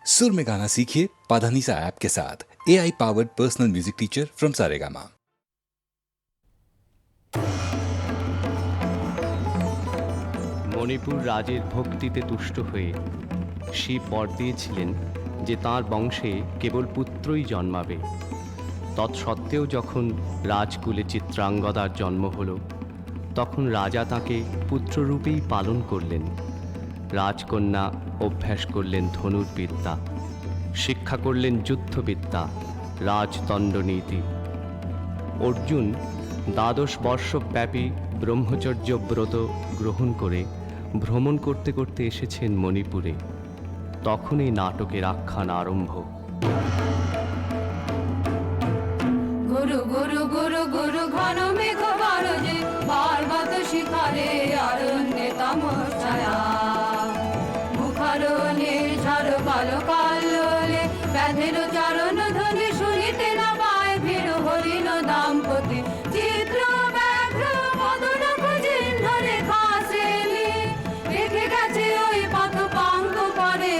सुर में गाना सीखिए पाधानीसा ऐप के साथ। AI powered personal music teacher from Saregama. Manipur রাজের ভক্তিতে তুষ্ট হয়ে শিব বর দিয়েছিলেন যে তাঁর বংশে কেবল পুত্রই জন্মাবে। তৎসত্ত্বেও যখন রাজকুলে চিত্রাঙ্গদার জন্ম হল, তখন রাজা তাঁকে পুত্ররূপেই পালন করলেন। রাজকন্যা অভ্যাস করলেন ধনুর্বিদ্যা, শিক্ষা করলেন যুদ্ধবিদ্যা, রাজদণ্ডনীতি। অর্জুন 12 বর্ষব্যাপী ব্রহ্মচর্য ব্রত গ্রহণ করে ভ্রমণ করতে করতে এসেছেন মণিপুরে। তখন এই নাটকের আখ্যান আরম্ভ। গুরু গুরু গুরু গুরু ঘন মেঘ গরজে, পর্বত শিখরে অরণ্যে তমচ্ছায়া, মুখরণে ঝড় কালো কালোলে, ব্যাধের চরণ ধ্বনি শুনিতে না পায় ভিড় হরিণ দাম্পতি। চিত্র ব্যাঘ্র মদন চিহ্ন রেখা শ্রেণী রেখে গেছে ওই পথ পাঙ্ক করে,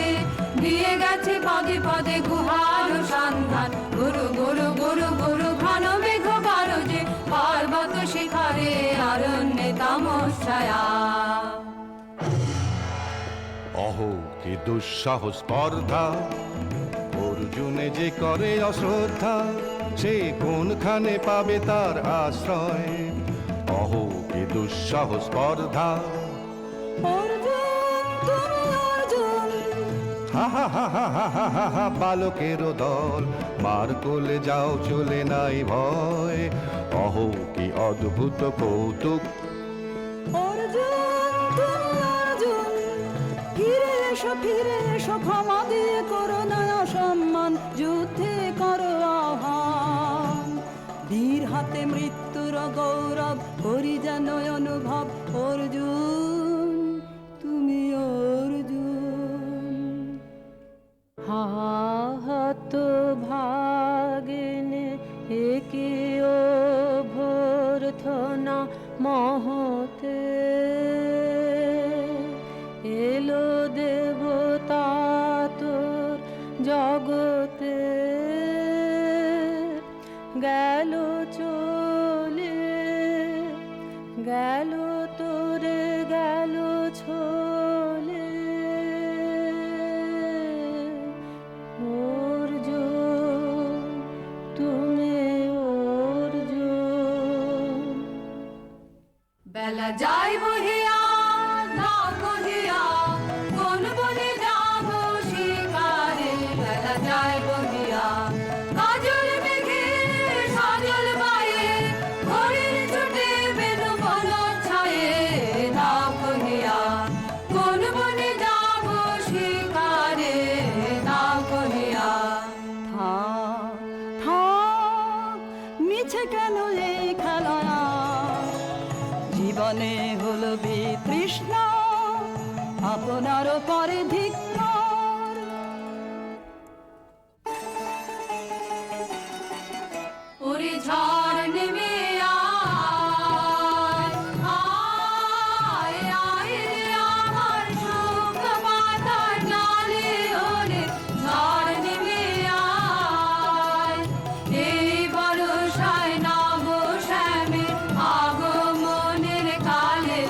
দিয়ে গেছে পদে পদে গুহার সন্ধান। গুরু গুরু গুরু গুরু ঘন মেঘ গরজে, পর্বত শিখরে অরণ্যে তমচ্ছায়া। অহো কি দুঃসাহ স্পর্ধা, অর্জুনে যে করে অশ্রদ্ধা, সে কোনখানে পাবে তার আশ্রয়। অহো কি দুঃসাহ স্পর্ধা, হা হা হা হা হা হা হা হা, বালকের দল মার কোলে যাও চলে নাই ভয়। অহো কি অদ্ভুত কৌতুক, ফিরে এসো ক্ষমা দিয়ে করো না অসম্মান, যুদ্ধে করো আহ্বান। বীর হাতে মৃত্যুর গৌরব করি যেন অনুভব। অর্জুন তুমি অর্জুন, হাত ভাগিনে একে অভ্যর্থনা মহতে, এলো দেবতা তোর জগতে, গেল চলে গেল তোরে গেল ছোলে। অর্জুন তুমি অর্জুন। বেলা যায় বহিয়া নাও কহিয়া, কোন বনে যাব শিকারে। বেলা যায় বহিয়া কাজল মেঘে সজল বায়ে, ঘড়ির ছুটে বেনু বন ছায়ে। নাও কহিয়া কোন বনে যাব শিকারে, নাও কহিয়া। থাক থাক মিছে কেন এই খেলা, জীবনে হলো বিতৃষ্ণা আপনার পরে ধিক্কার। ওরে ঝড় নেমে আয়, আয় আয় রে আমার শুকনো পাতার ডালে। ওরে ঝড় নেমে আয়, এই বর্ষায় নব শ্যামে আগমনের কালে।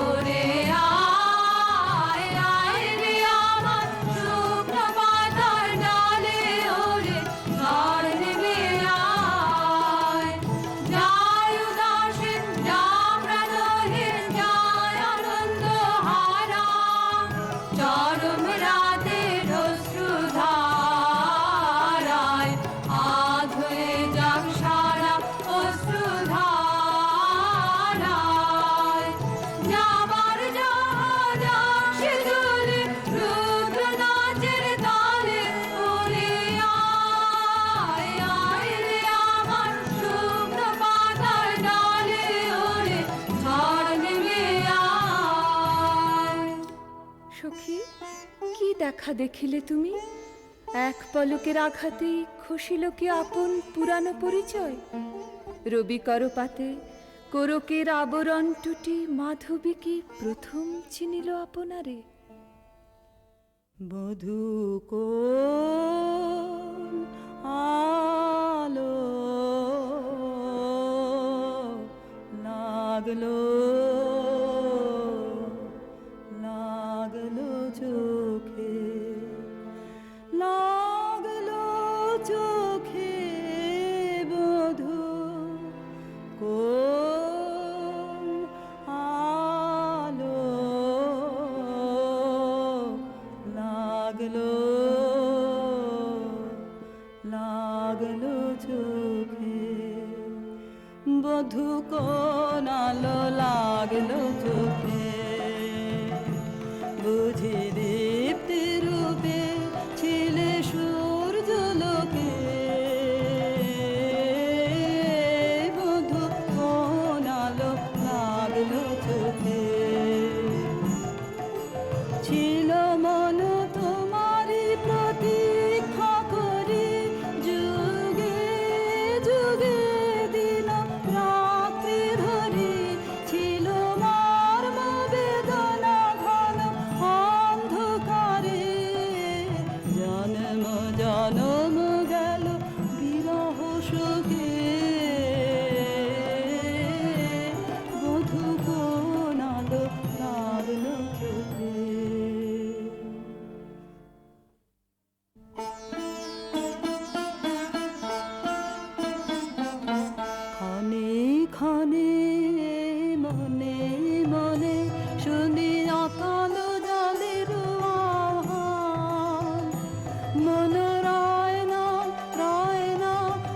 ওরে আয় আয় রে আমার শুকনো পাতার ডালে। ওরে ঝড় নেমে আয়, যায় উদাসীন যা প্রাণহীন যায় আনন্দ হারা। চরম রাতে অশ্রুধারায় আধ হয়ে যাক সারা অশ্রুধারায়। যাবার জাহাজ আসে জলে, রুদ্র নাচের তালে। ওরে আয় আয় রে আমার শুকনো পাতার ডালে। ওরে ঝড় নেমে আয়। সখী, কি দেখা দেখিলে তুমি? এক পলকের আঘাতেই খসিল কি আপন পুরানো পরিচয়? রবি করপাতে কোরকের আবরণ টুটি মাধবী কি প্রথম চিনিল আপনারে? বধূ লাগলো লাগলো চোখে লাগলো চোখে বধূ কোন আলো লাগলো লাগলো চোখে বধূ কোন আলো লাগলো চোখে বুঝি দীপ্তি রূপে ছিলে সূর্য লোকে বধূ কোন আলো লাগলো চোখে ছিল মন তোমারই প্রতীক্ষা করি যুগে যুগে দিন রাত্রি ধরি ছিল মর্ম বেদনা ঘন অন্ধকারে জন্ম জনম গেল বিরহ সুখে বধূ কোন আলো লাগলো চোখে ক্ষণে ক্ষণে মনে মনে শুনি অতল জলের আহ্বান মন রয় না রয় না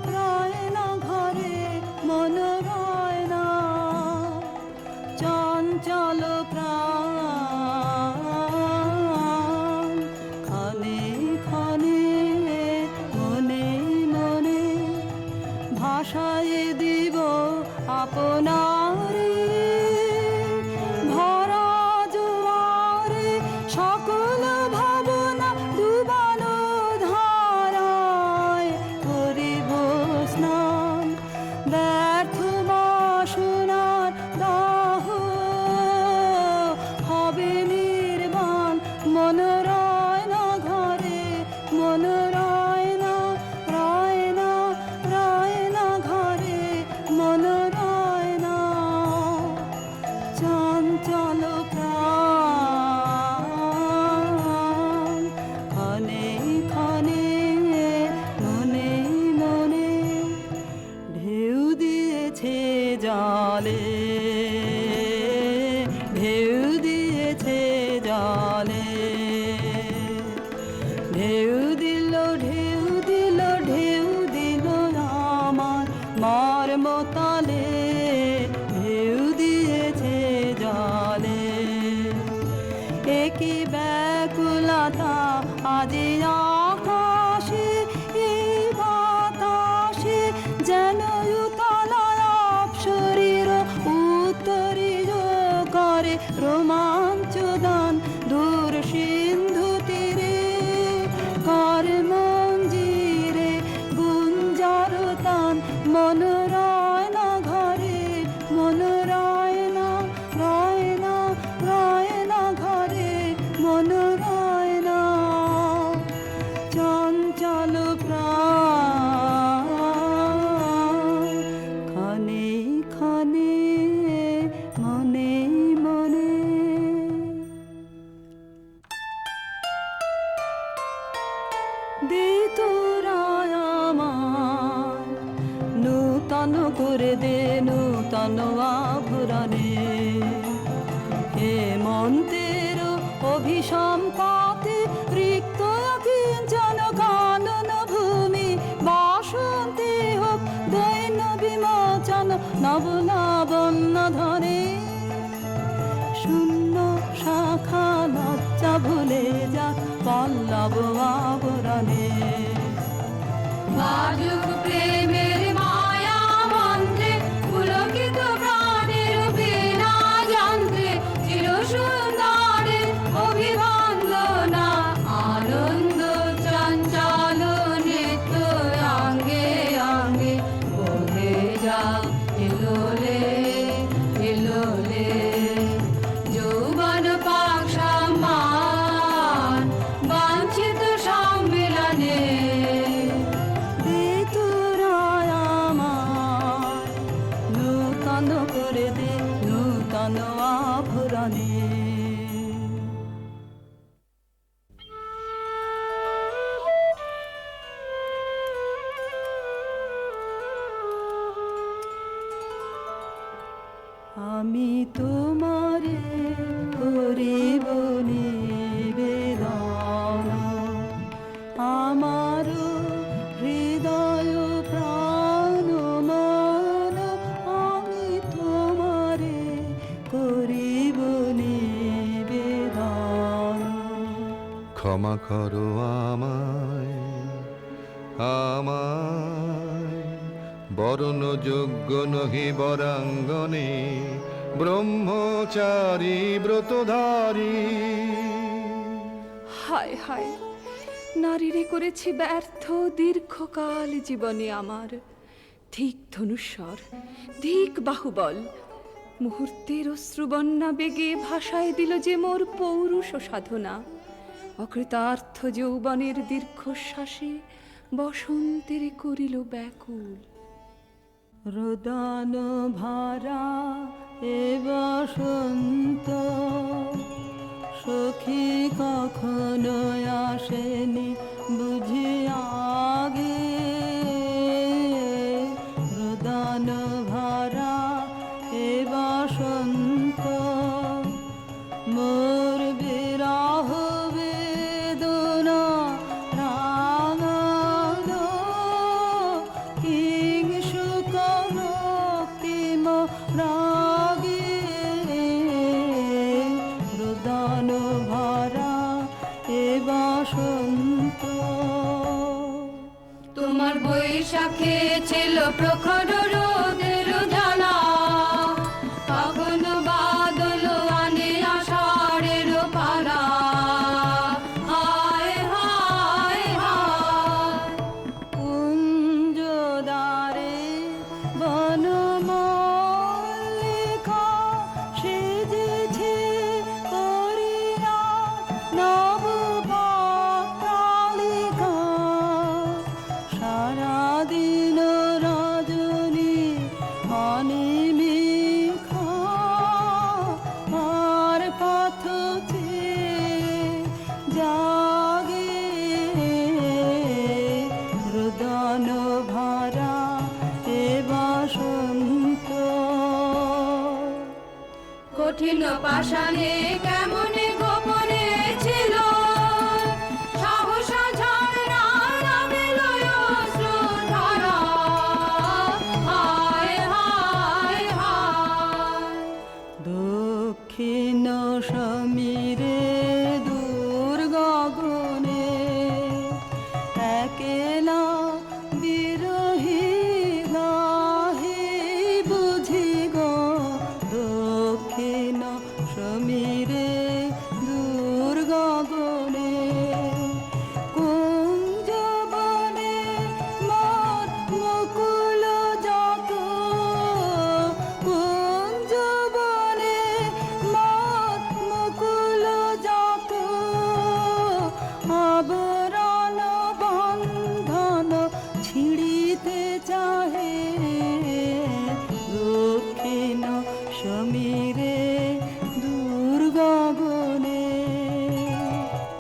রয় না ঘরে মন রয় না চঞ্চল প্রাণ ক্ষণে ক্ষণে মনে মনে ভাষায় দিব আপনারে ভরা জোয়ারে সকল ভাবনা ডুবানো ধারায় করিব স্নান ব্যর্থ বাসনার দাহ হবে নির্বাণ মন রয় না ঘরে মন রয় না রয় না রয় না ঘরে মন রয় না চঞ্চল প্রাণ ক্ষণে ক্ষণে মনে মনে ঢেউ দিয়েছে জলে ঢেউ দিয়েছে জলে ঢেউ দিল ঢেউ দিল ঢেউ দিল আমার মর্ম তলে ঢেউ দিয়েছে জলে একই ব্যাকুলতা আজি আকাশে এই বাতাসে যেন উতলাপ শরীর উত্তরীয় করে রোমাঞ্চ দান দূর সিন্ধু তীরে কর মঞ্জিরে গুঞ্জার তান মন রয় না ঘরে মন রয় না রয় না রয় না ঘরে মন রয় না চঞ্চল প্রাণ ক্ষণে ক্ষণে মনে মনে দে তোরা আমার নূতন করে দে নূতন আভরণে হেমন্তের অভিসম পাতে রিক্ত কিঞ্চন কানন ভূমি বাসন্তে হোক দৈন্য বিমোচন নব লাবণ্য ধরে শূন্য শাখা লজ্জা ভুলে যা পল্লব আবরণে বাজুক প্রেমের মায়া মন্ত্রে পুলকিত প্রাণের বীণা যন্ত্রে চির সুন্দরের অভিবন্দনা আনন্দ চঞ্চল নৃত্য অঙ্গে অঙ্গে বোধে যা এলোলে এলোলে যৌবন পাক সম্মান বাঞ্ছিত সম্মিলনে দে তোরা আমার নূতন করে দে আমার হৃদয় প্রাণ মন আমি তোমারে করিব নিবেদন। ক্ষমা করো আমায়, আমায় বরণ যোগ্য নহি বরাঙ্গনে, ব্রহ্মচারী ব্রতধারী। হায় হায়, নারীরে করেছি ব্যর্থ দীর্ঘকাল জীবনে আমার। ধিক ধনুস্বর, ধিক বাহুবল, মুহূর্তের অশ্রুবন্যা বেগে ভাষায় দিল যে মোর পৌরুষ সাধনা। অকৃতার্থ যৌবনের দীর্ঘশ্বাসে বসন্তের করিল ব্যাকুল। রোদন ভরা এ বসন্ত সখী কখনো আসেনি বুঝি আগে। রোদন ভরা এ বসন্ত মোর বিরহ বেদনা রাঙালো কিং সুখ রক্তিম রাগে। রোদন ভরা এ বসন্ত। তোমার বৈশাখে ছিল প্রখর রোদের জ্বালা, কখনো বাদল আনে আষাঢ়ের পালা। হায় হায় হায়, কুঞ্জদারে বনমল্লিকা সেজেছে করিয়া নবপত্রালিকা। সারাদিন রজনী অনিমিখা আর পথ চেয়ে জাগে। রোদন ভরা এ বসন্ত। কঠিন পাষাণে কেমনে গোপনে ছিল সাহসা ঝরনা নামিল অশ্রুধারা। হায় হায় হায়, দক্ষিণ সমীরে দূর গগনে একেলা বিরহী গাহে বুঝি গো। দক্ষিণ সমীরে দূর গগনে কুঞ্জবনে মোর মুকুল যত। কুঞ্জবনে মোর মুকুল যত আবরণ বন্ধন ছিড়িতে চাহে। দক্ষিণ সমীরে দূর গগনে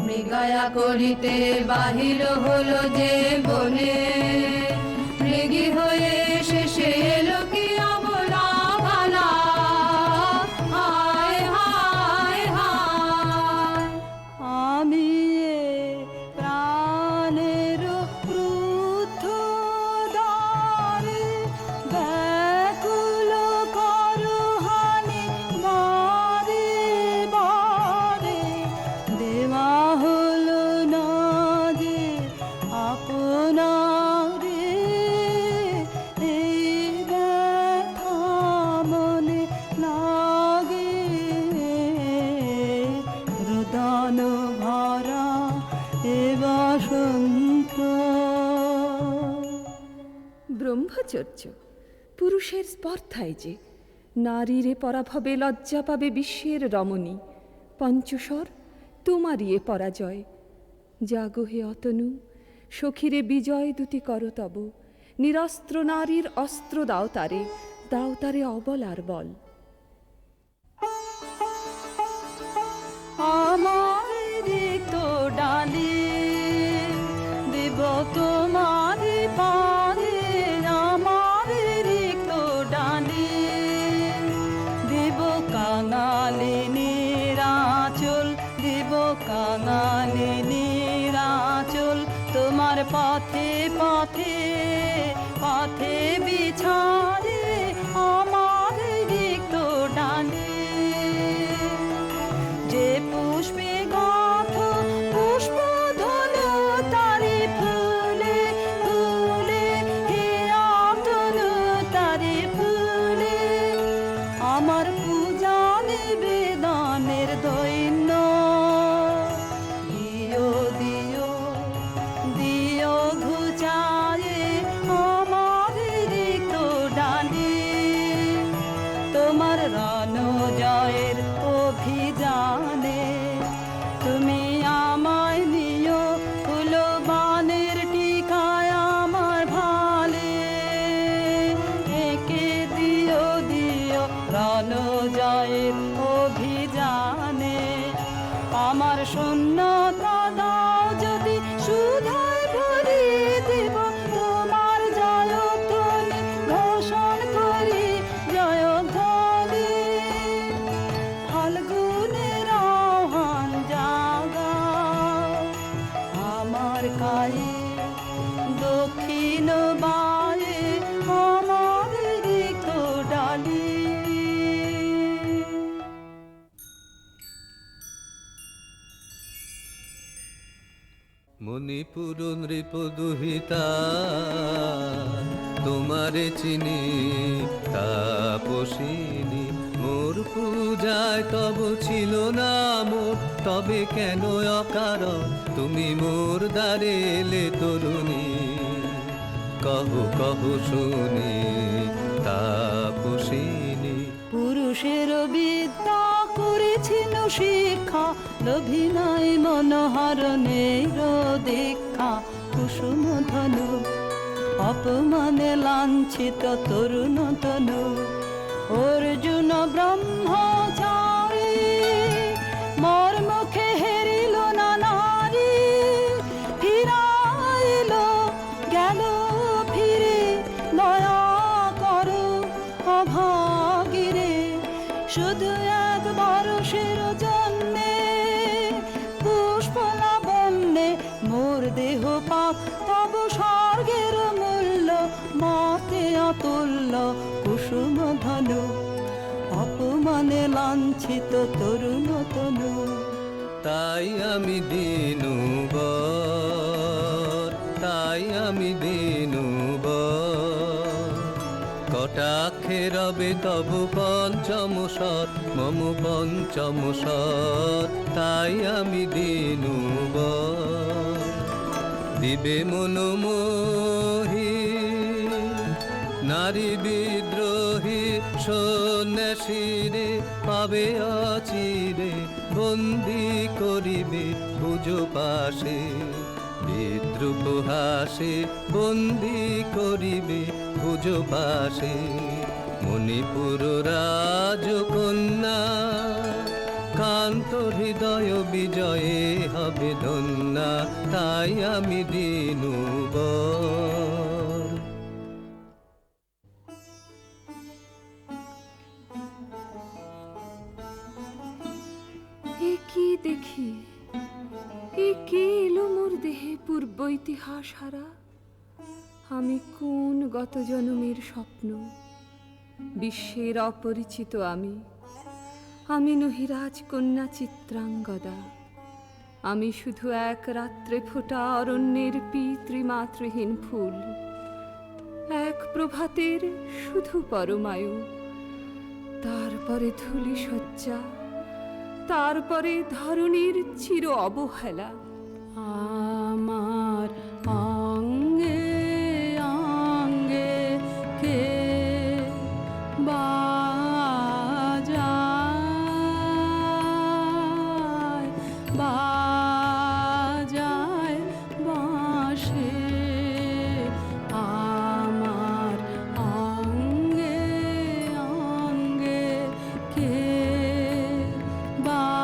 মৃগয়া করিতে বাহির হলো যে বনে, মৃগী হয়ে শেষে এলো কি অবলা ভালা। হায় হায় হায়, আমি এ প্রাণের ক্রুদ্ধ দ্বারে ব্যাকুল করহানি বারে বারে। দেওয়া হলো না যে আপনারে এই ব্যথা মনে লাগে। রোদন ভরা এ বসন্ত। ব্রহ্মচর্য পুরুষের স্পর্ধায় যে নারীরে পরাভবে লজ্জা পাবে বিশ্বের রমণী। পঞ্চস্বর তোমারই এ পরাজয়। জাগো হে অতনু, সখীরে বিজয় দুটি কর তব। নিরস্ত্র নারীর অস্ত্র দাও তারে, দাও তারে অবলার বল। আমার রিক্ত ডালি দেব তোমার পারে। আমার রিক্ত ডালি দেব কাঙালিনীর আঁচল। দেব কাঙালিনীর আঁচল তোমার তোমার পথে পথে পথে বিছায়ে আমার রিক্ত ডালে, যে পুষ্পে গাথ পুষ্প ধনু তারি ফুলে ফুলে, হে আতনু তারি ফুলে, আমার পূজা নিবেদনের দৈন্য দিও দিও দিও ঘুচায়ে আমার রিক্ত ডালে, তোমার রণ জয়ের অভিযানে তুমি আমায় নিও ফুলবানের টিকায় আমার ভালে, একে দিও দিও রণ জয়ের অভিযানে, আমার শূন্যতা দাও যদি সুধায় ভরিয়ে দেব, তোমার জয়ধ্বনি ঘোষণ করি জয়ধ্বনি, ফাল্গুনের আহ্বান জাগাও আমার কায়ে, দক্ষিণ বায়ে আমার রিক্ত ডালি। মণিপুর নৃপদুহিতা তোমারে চিনি তাপসিনী, মোর পূজায় তব ছিল না মোর, তবে কেন অকারণ তুমি মোর দ্বারে এলে তরুণী, কহ কহ শুনি তাপসিনী। পুরুষের বিদ্যা করেছিল শিক্ষা, লোভী নাই মনোহরণের দীক্ষা, কুসুম ধনু অপমানে লাঞ্ছিত তরুণ তনু, অর্জুন ব্রহ্মচারী মোর মুখে হেরিল না নারী, ফিরাইল গেল ফিরে দয়া করো অভাগিরে, শুধু এক বরষের জন্যে পুষ্প লাবণ্যে মোর দেহ পাক, তব স্বর্গের মূল্য মাতে অতুল্য কুসুম ধনু, অপমানে লাঞ্ছিত তরুণ তনু। তাই আমি দিনুবর, তাই আমি দিনুবর, কটাক্ষে রবে তব পঞ্চম স্বর মম পঞ্চম স্বর, তাই আমি দিনুবর, দিবে মনোমোহী নারী বিদ্রোহী সন্ন্যাসীরে পাবে অচিরে, বন্দি করিবে ভুজ পাশে, বিদ্রুপ হাসে বন্দি করিবে ভুজ পাশে, মণিপুর রাজকন্যা কান্ত হৃদয় বিজয়ে হবে ধন্যা, তাই আমি দিনুবর। এ কি দেখি, এ কে এলো মোর দেহে পূর্ব ইতিহাস হারা, আমি কোন গত জনমের স্বপ্ন, বিশ্বের অপরিচিত আমি, আমি নহি রাজকন্যা চিত্রাঙ্গদা, আমি শুধু এক রাত্রে ফোটা অরণ্যের পিতৃমাতৃহীন ফুল, এক প্রভাতের শুধু পরমায়ু, তারপরে ধূলি শয্যা, তারপরে ধরণীর চির অবহেলা। আমার অঙ্গে অঙ্গে কে বাজায় বাজায় বাঁশি, আমার অঙ্গে অঙ্গে কে বাজায়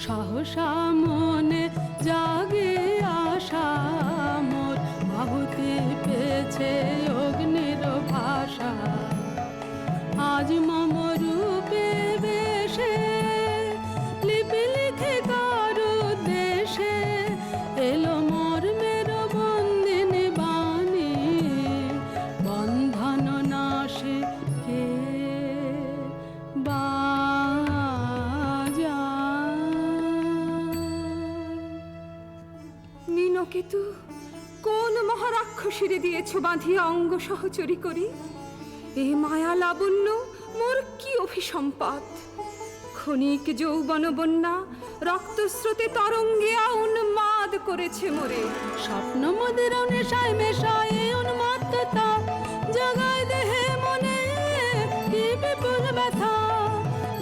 সহসা মনে জাগে আশা মোর, আহুতি পেয়েছে অগ্নির ভাষা। আজ মম রূপে বেশে লিপি লিখে কারু দেশে এলো মোর মের বন্দিনী বাণী, বন্ধন নাশে কে নীনকেতু, কোন মহারাক্ষসীরে দিয়েছ বাঁধিয়া অঙ্গ সহচরী করি? এ মায়া লাবণ্য মোর কি অভিসম্পাত! ক্ষণিক যৌবন বন্যা রক্তস্রোতে তরঙ্গিয়া উন্মাদ করেছে মোরে। স্বপ্ন মদের নেশায় মেশায় উন্মত্ততা, জাগায় দেহে মনে কি বিপুল ব্যথা।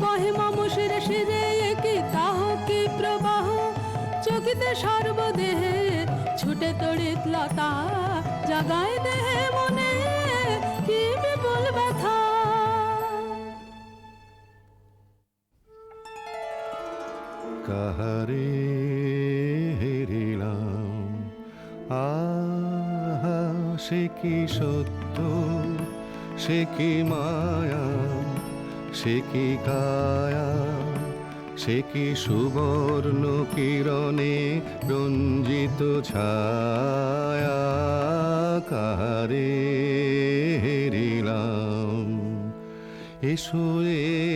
বহে মম শিরে শিরে কি তাহ কি প্রবাহ, চকিতে সর্বদেহে ছুটে তড়িৎ লতা। জাগায় দেহে মনে কি বিপুল ব্যথা। কাহারে হেরিলাম, আহা সে কি সত্য, সে কি মায়া, সে কি কায়া, সে কি সুবর্ণ কিরণে রঞ্জিত ছায়া। কাহারে হেরিলাম, এসো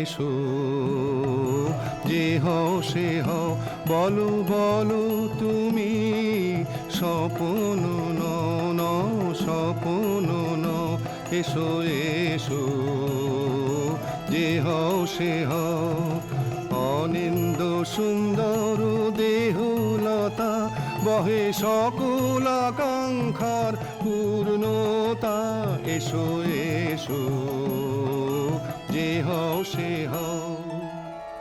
এসো যে হও সে হও, বলো বলো তুমি স্বপন ন স্বপন ন। এসো এসো যে হও সে হও, অনিন্দ সুন্দর দেহলতা, বহে সকল আকাঙ্ক্ষার পূর্ণতা। এসো এসো যে হও সে হও।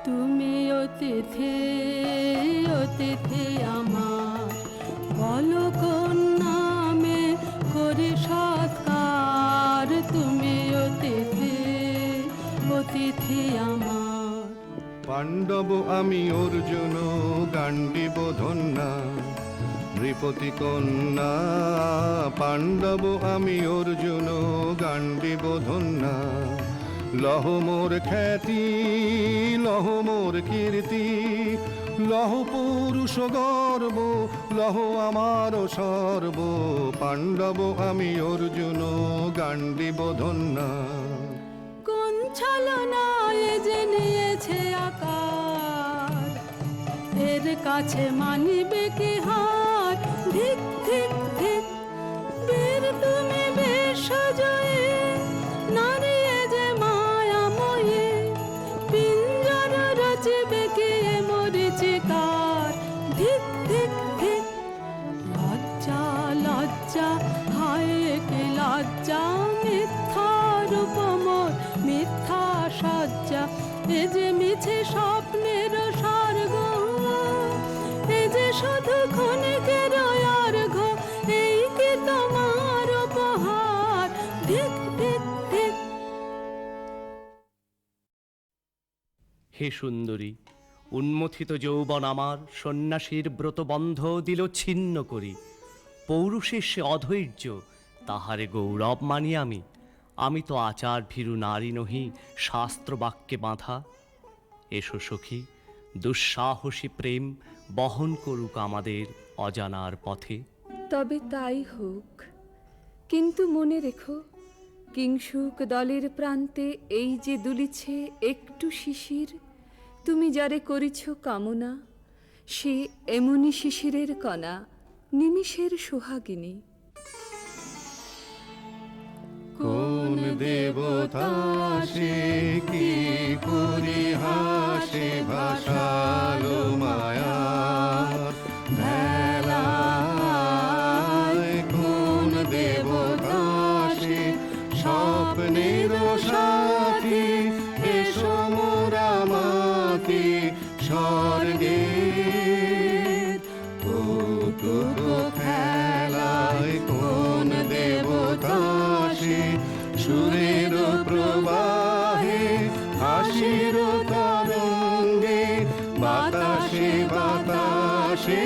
তুমি অতিথি অতিথি আমার, বলো কোন নামে করি সৎকার। তুমি অতিথি অতিথি আমার। পাণ্ডব আমি অর্জুন গান্ডীব ধন্যা, নৃপতি কন্যা। পাণ্ডব আমি অর্জুন গান্ডীব ধন্যা, লহ মোর খ্যাতি লহ মোর কীর্তি, লহ পুরুষ গর্ব লহ আমার সর্ব। পাণ্ডব আমি অর্জুন গান্ডীব ধন্যা। কোন ছলনায় যে নিয়েছে আকার, এর কাছে মানিবে কি হার। ধিক ধিক ধিক বীর তুমি বিশ্বজয়ী, নারী এ যে মায়াময়ী। পিঞ্জর রচিবে কি মরিচিকার। ধিক ধিক ধিক লজ্জা লজ্জা, হায় কি লজ্জা। মিথ্যা রূপ মোর মিথ্যা সজ্জা, এ যে মিছে স্বপ্নের স্বর্গ, এ যে শুধু ক্ষণিকের অর্ঘ। এই কি তোমার উপহার। ধিক ধিক ধিক। হে সুন্দরী, উন্মথিত যৌবন আমার সন্ন্যাসীর ব্রতবন্ধ দিল ছিন্ন করি। পৌরুষের সে অধৈর্য, তাহারে গৌরব মানি আমি। আমি তো আচার ভীরু নারী নহি, শাস্ত্র বাক্যে বাঁধা। এসো সখী, দুঃসাহসী প্রেম বহন করুক আমাদের অজানার পথে। তবে তাই হোক, কিন্তু মনে রেখো, কিংসুক দলের প্রান্তে এই যে দুলিছে একটু শিশির, তুমি যারে করিছ কামনা, সে এমনি শিশিরের কণা, নিমিষের সোহাগিনী। কোন দেবতা সে কি পরিহাসে ভাসালো মায়ার ভেলায়। কোন দেবতা সে স্বপ্নের সাথী, এসো মোরা মাতি স্বর্গে। কৌতুক খেলায় কোন দেবতা সে সুরের প্রবাহে, হাসির তরঙ্গে বাতাসে বাতাসে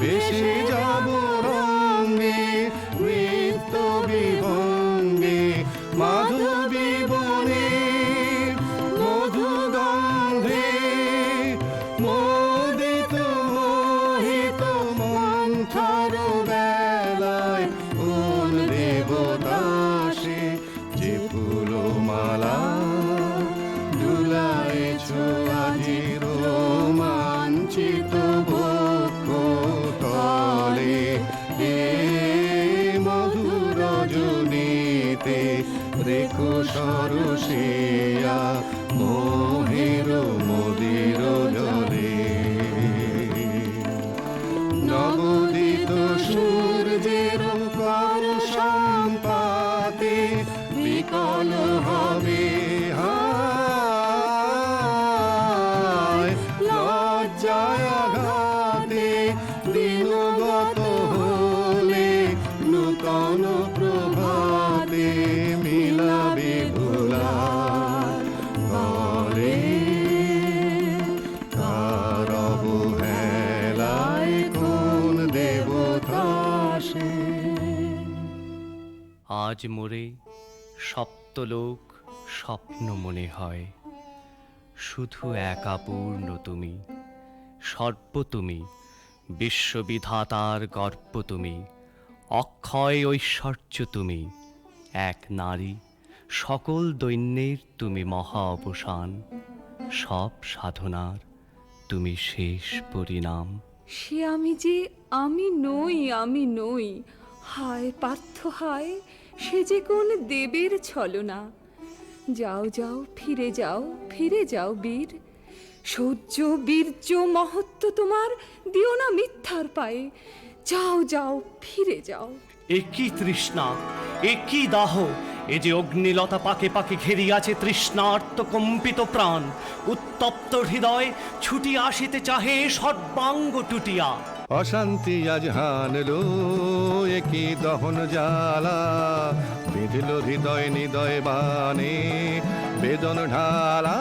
ভেসে যাব রঙে নৃত্য বিভঙ্গে মাধবী বনে মধু গন্ধে মোদিত মোহিত মন্থর বেলায় কোন দেবতা সে যে ফুলমালা দুলাইছ আজি রোমাঞ্চিত বক্ষ তলে এ মধুর রজনীতে রেখো সরসিয়া মোহের মদির জলে নবদিত সূর্যের কর সম্পাতে বিকল হবে হায় লজ্জায় আঘাতে দিনগত হলে নূতন প্রভাতে মিলাবে ভোলার ঘরে কার অবহেলায় কোন দেবতা সে আজ মোরে সপ্তলোক স্বপ্ন মনে হয়, শুধু একা পূর্ণ তুমি, সর্ব তুমি, বিশ্ববিধাতার গর্ব তুমি, অক্ষয় ঐশ্বর্য তুমি, এক নারী, সকল দৈন্যের তুমি মহা অবসান, সব সাধনার তুমি শেষ পরিণাম। সে আমি যে আমি নই, হায় পার্থ হায়, সে যে কোন দেবের ছলনা। যাও যাও ফিরে যাও বীর, শৌর্য বীর্য মহত্ব তোমার দিও না মিথ্যার পায়ে। যাও যাও ফিরে যাও। একই তৃষ্ণা, একই দাহ, এ যে অগ্নিলতা পাকে পাকে ঘেরিয়াছে তৃষ্ণার্ত কম্পিত প্রাণ, উত্তপ্ত হৃদয় ছুটি আসিতে চাহে সর্বাঙ্গ টুটিয়া। অশান্তি আজ হানলো একই দহন জ্বালা, বিঁধল হৃদয় নিদয় বানে বেদন ঢালা।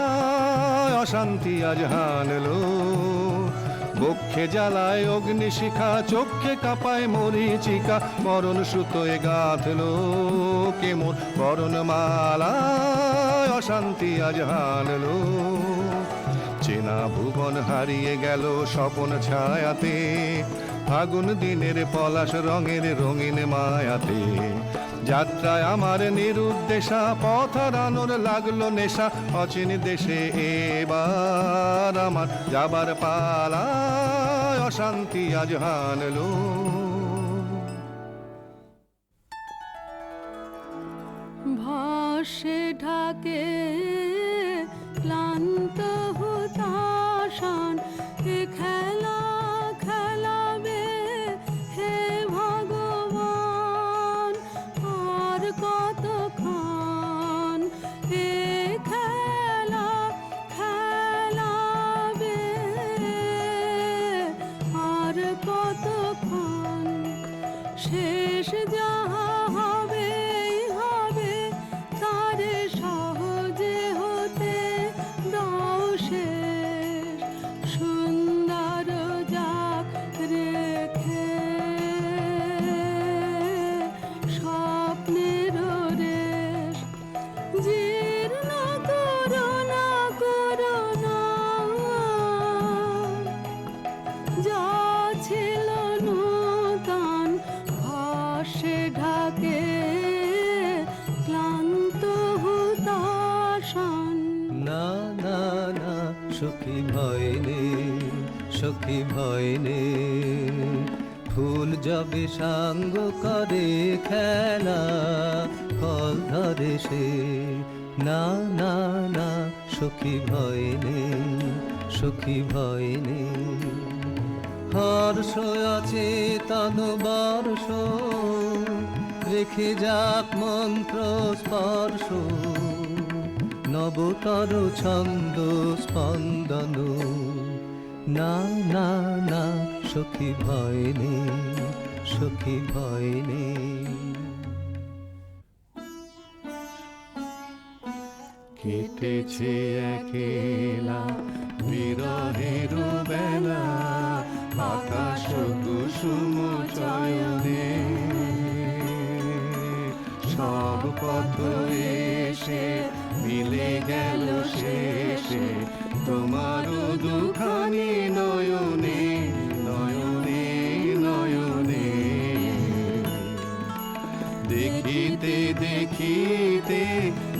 অশান্তি আজ হানলো বক্ষে জ্বালায় অগ্নিশিখা, চোখে কাঁপায় মরিচিকা, মরণ সুতোয় গাঁথলো কেমন বরণ মালা। অশান্তি আজ হানলো চেনা ভুবন হারিয়ে গেল স্বপন ছায়াতে, ফাগুন দিনের পলাশ রঙের রঙিন মায়াতে। যাত্রায় আমার নিরুদ্দেশা, পথ হারানোর লাগলো নেশা, অচিন দেশে এবার আমার যাবার পালা। অশান্তি আজ হানলো ভাসে ঢাকে ক্লান্ত হতাশান, এ খেলা খেলাবে হে ভগবান, আর কতক্ষণ এ খেলা খেলাবে, আর কতক্ষণ শেষ যাহা হবে হবে, তারে সহজে হতে দাও শেষ, সুন্দর যাক রেখে স্বপ্নের রেশ। জীর্ণ করোনা করোনা যা ছিল নূতন, ভাসে ঢাকে ক্লান্ত হুতাশান। না না না সখী ভয় নেই, সখী ভয় নেই, ফুল যবে সাঙ্গ করে খেলা ফল ধরে সে। না না না সখী ভয় নেই, সখী ভয় নেই, হর্ষ আছে তন বর্ষ, রেখে যাক মন্ত্র স্পর্শ, নবতর ছন্দ স্পন্দন। না না না সখী ভয় নেই, সখী ভয় নেই। কেটেছে একেলা বিরহের বেলা আকাশ কুসুম চয়নে সব পথ এসে মিলে গেল শেষে তোমার দুখানি নয়নে নয়নে নয়নে দেখিতে দেখিতে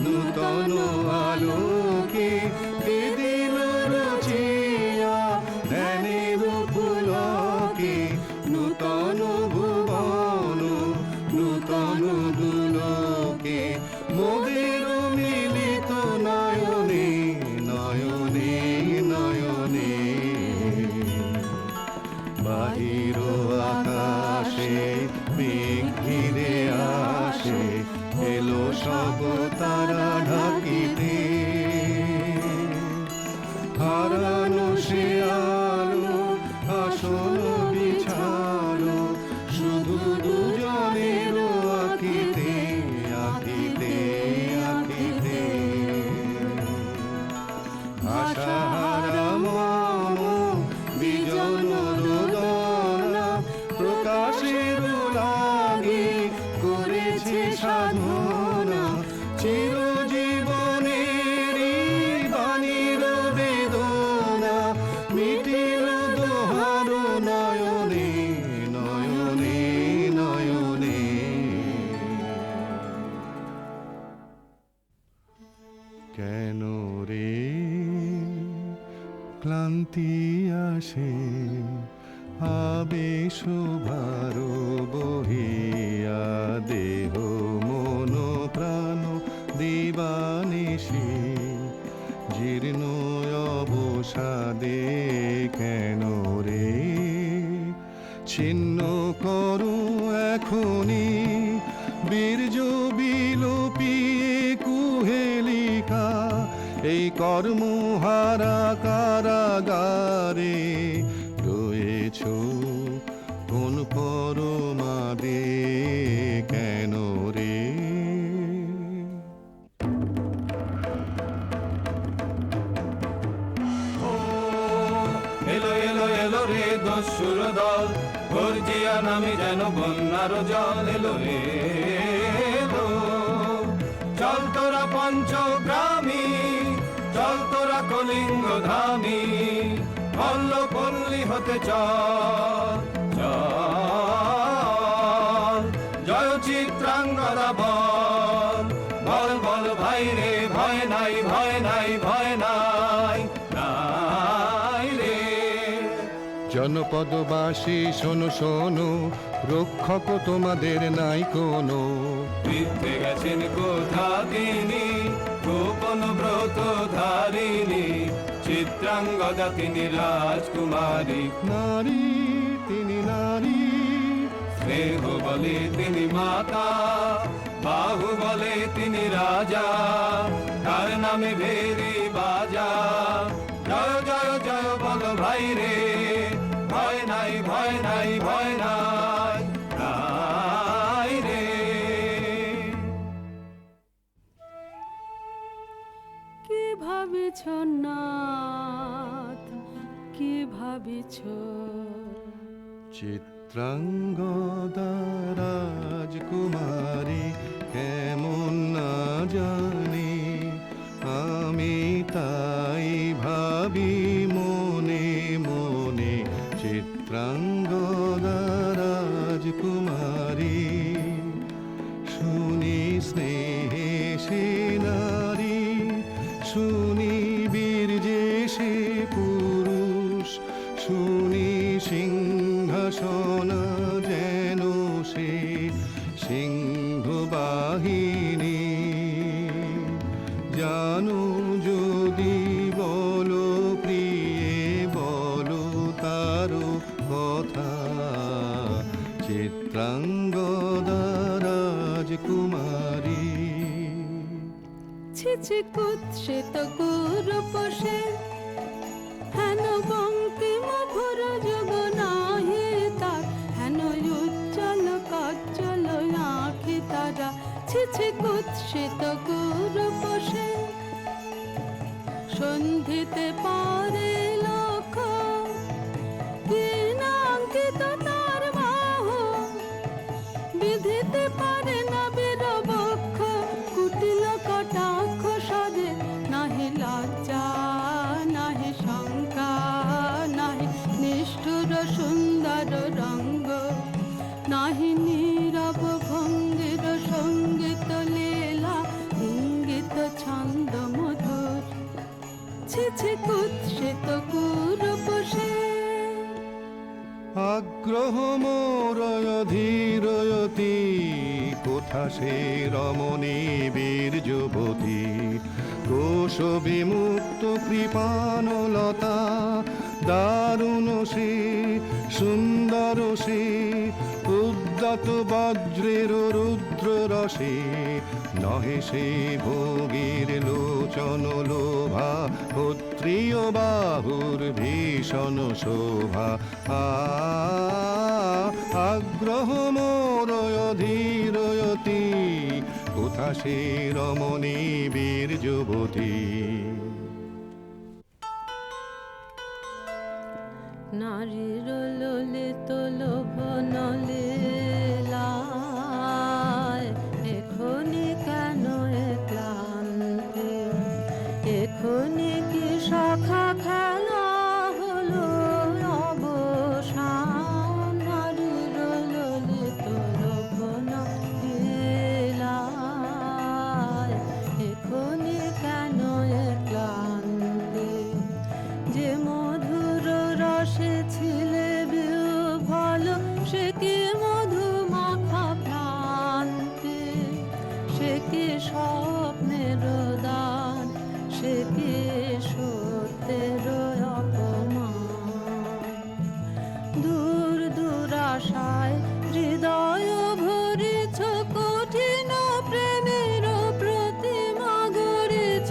নূতন আলোকে দিল রচিয়া ধ্যানের পুলকে নূতন ভুবন নূতন দুলোকে মোদের মিলিত নয়নে নয়নে নয়নে বাহির আকাশে মেঘ ঘিরে আসে এলো সব তারা ঢাকিতে হারানো সে আলো আসন বিছালো শুধু দুজনের আঁকিতে আঁকিতে আঁকিতে আশাহারা মম বিজন রোদনা প্রকাশের লাগে করেছে সাধনা চিরজীবনের বাণীর বেদনা মিটিল দোহার নয়নে নয়নে নয়নে কেন রে ক্লান্তি আসে আবেশ ভার বহিয়া দেহ মন প্রাণ দিবানিশি জীর্ণ অবসাদে কেন রে ছিন্ন করো এখনি বীর্য বিলোপিয়ে কুহেলিকা এই কর্মহারা কারাগারে রয়েছ কোন পরমাদে কেন রে এলো এলো এলো রে দস্যুর দল গর্জিয়া নামে যেন বন্যার জল এলো রে এলো চল তোরা পঞ্চগ্রামী চল তোরা কলিঙ্গ ধামী মল্ল পল্লী হতে চল চল জয় চিত্রাঙ্গদা বল বল বল ভাই রে ভয় নাই ভয় নাই ভয় নাই নাই রে জনপদবাসী শোনো শোনো রক্ষক তোমাদের নাই কোনো বৃদ্ধে গেছেন কোথা তিনি গোপন ব্রত ধারিণী চিত্রাঙ্গদা তিনি রাজকুমারী নারী তিনি নারী স্নেহ বলে তিনি মাতা বাহু বলে তিনি রাজা তার নামে ভেরি বাজা জয় জয় জয় বল ভাই রে ভয় নাই ভয় নাই ভয় নাই নাই রে কি ভাবিছ নাথ কি ভাবিছ চিত্রাঙ্গদা রাজকুমারী কেমন না জানি আমি তাই ভাবি মনে মনে চিত্রাঙ্গদা রাজকুমারী শুনি স্নেহে সে নারী শুনি বীর্যে সে পুরুষ শুনি সিংহাসন যেন সে সিংহ বাহিনী জানো যদি বলো প্রিয়ে বলো তারও কথা চিত্রাঙ্গদা রাজকুমারী ছিছি কুৎসিত কুরূপসে হেন বঙ্কিম ভুর যুগ নাহি তার হেন উজ্জ্বল কাজ্জ্বল আঁখি তারা ছিছি কুৎসিত কুরূপসে সন্ধিতে পারে লক্ষ্য কি নাঙ্কিত তার বাহু বিধিতে পারে না বীরবক্ষ কুটিল কটাক্ষ সদে নাহি লজ্জা নাহি শঙ্কা নাহি নিষ্ঠুর সুন্দর রঙ্গ নাহি নীরব ভঙ্গির সঙ্গীত লীলা ইঙ্গিত ছন্দ মধুর ছি ছি কুৎসিত কুরূপ সে আগ্রহ মোরয় ধীরয়তি কোথা সে রমণী বীর যুবতী কোশ বিমুক্ত কৃপানলতা দারুণ সে সুন্দর সে উদ্যত বজ্রের রুদ্র রসে নহে সে ভোগীর লোচন লোভা ক্ষত্রিয় বাহুর ভীষণ শোভা আগ্রহ মোরয় ধীরয়তি কোথা সে রমণী বীর যুবতী নারীর ললিত লোভন লীলায় এখনি কেন এ ক্লান্তি এখনি কি শাখা খেলা হলো অবসান নারীর ললিত লোভন লীলায় এখনি কেন এ ক্লান্তি যে মধুর রসে ছিলে বিহ্বল সে কি মধু মাখা ভ্রান্তি সে কি স্বপ্নের দান সে কি সত্যের অপমান দূর দূরাশায় হৃদয় ভরিছ কঠিন প্রেমের প্রতিমা গড়েছ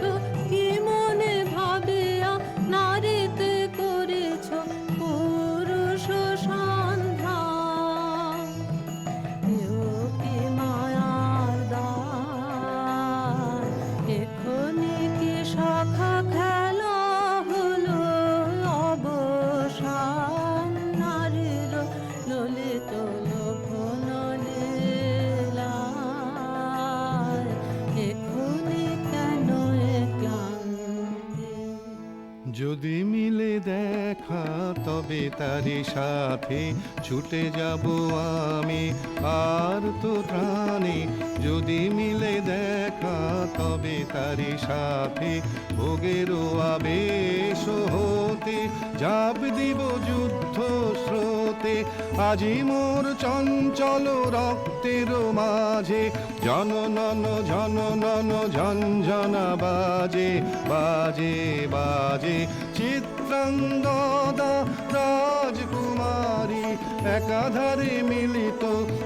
কি মনে ভাবিয়া নারীতে করেছ পুরুষ সন্ধ্যা এও কি মায়ার দান এখনি কি শাখা খেলা হলো অবসান নারীর ললিত লোভন লীলায় এখনি কেন এ ক্লান্তি যদি মিলে দেখা তবে তারি সাথে ছুটে যাব আমি আর তো প্রাণে যদি মিলে দেখা তবে তারি সাথে ভোগেরও আবেশ হতে জাপ দিব যুদ্ধ স্রোতে আজি মোর চঞ্চল রক্তের মাঝে জননন ঝননন ঝঞ্ঝনা বাজে বাজে বাজে চিত্রাঙ্গদা রাজকুমারী একাধারে মিলিত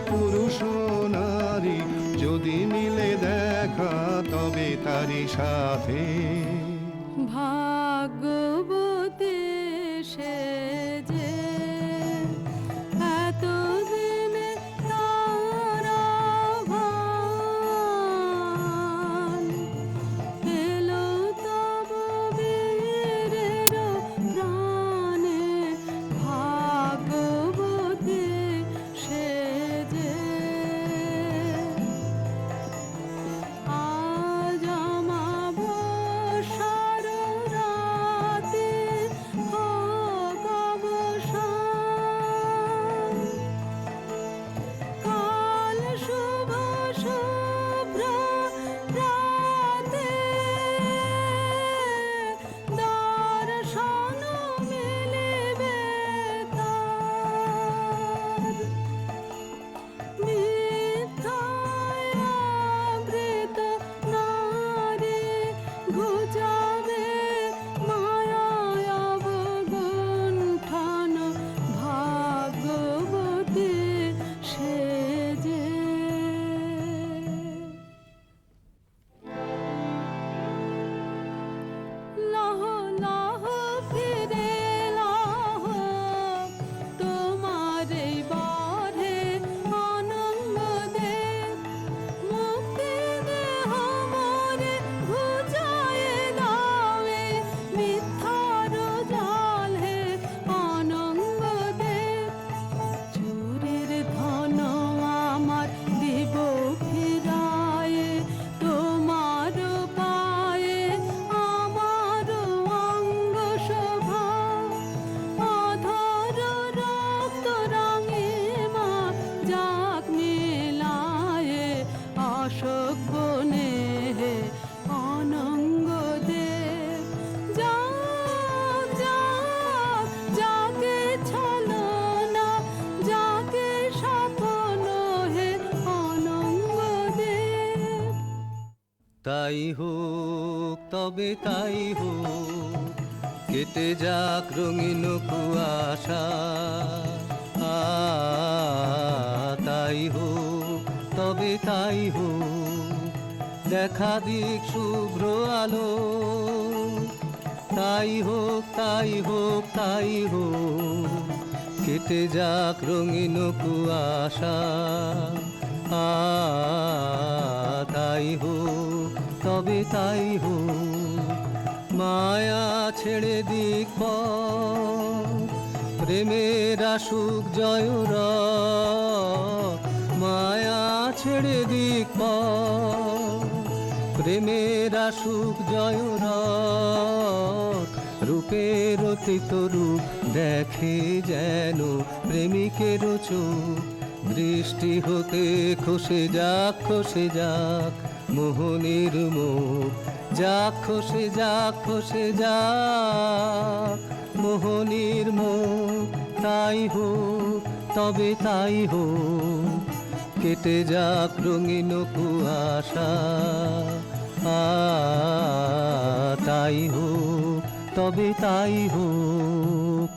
পুরুষ নারী যদি মিলে দেখা তবে তারি সাথে ভাগ্যবতী সে যে এতদিনে তার আহ্বান এলো তব বীরের প্রাণে ভাগ্যবতী সে যে আজ আমাবস্যার রাতে তাই হোক তবে তাই হোক, কেটে যাক রঙিন কুয়াশা। তাই হোক তবে তাই হোক, দেখা দিক শুভ্র আলো। তাই হোক তাই হোক তাই হোক, কেটে যাক রঙিন কুয়াশা। তাই হোক তবে তাই হোক, মায়া ছেড়ে দিক পথ, প্রেমের আসুক জয়রথ। মায়া ছেড়ে দিক পথ, প্রেমের আসুক জয়রথ। রূপের অতীত রূপ দেখে যেন প্রেমিকের চোখ, দৃষ্টি হতে খসে যাক মোহনের মুখ। যাক খসে যাক মোহনের মুখ। তাই হোক তবে তাই হোক, কেটে যাক রঙিন কুয়াশা। তাই হোক তবে তাই হোক।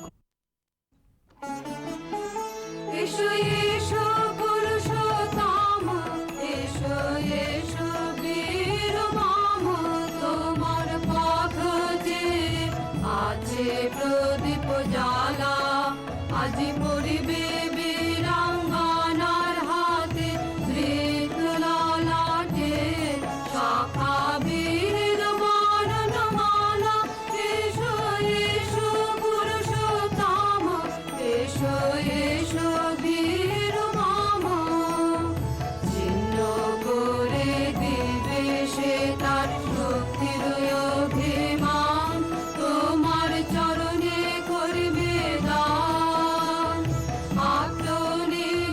এসো এসো পুরুষোত্তম, এসো এসো বীর মম, তোমার পথ যে আছে প্রদীপ জ্বালা। আজি পড়িবে বীরাঙ্গনার হাতে, ধৃত ললাটে শাখা বীর বর্ণমালা। এসো এসো পুরুষোত্তম, এসো এসো বীর মম, ছিন্ন করে দিবে সে তার শক্তির অভিমান। তোমার চরণে করবে দান, আত্মনিবেদনে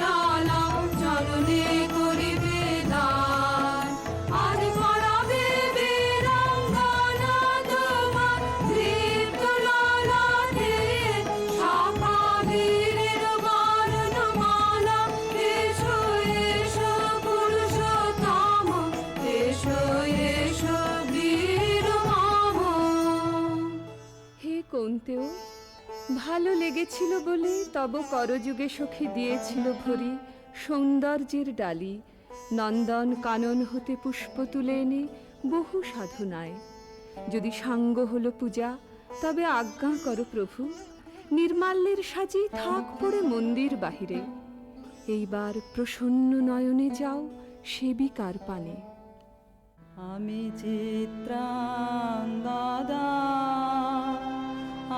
ডালা চরণে করিবে দান। আজ পড়াবে বীরাঙ্গনা তোমার, দীপ্ত ললাটে শাখা বীরের বর্ণমালা। এসো এসো পুরুষোত্তম, এসো এসো বীর মম। হে কৌন্তেয়, ভালো লেগেছিল বলে তব করযুগে সখী দিয়েছিল ভরি সৌন্দর্যের ডালি। নন্দন কানন হতে পুষ্প তুলে এনে বহু সাধনায়। যদি সাঙ্গ হলো পূজা, তবে আজ্ঞা করো প্রভু, নির্মাল্যের সাজি থাক পড়ে মন্দির বাহিরে। এইবার প্রসন্ন নয়নে যাও সেবিকার পানে। আমি চিত্রাঙ্গদা,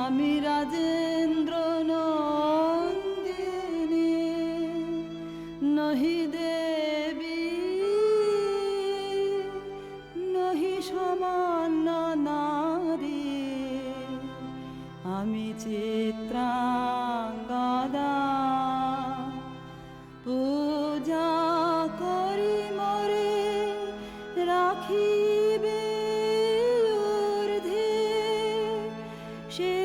আমি রাজেন্দ্র নন্দিনী, নহি দেবী নহি সমান্য নারী। আমি চিত্রাঙ্গদা, পূজা করি মরে রাখিবে ঊর্ধ্বে। সে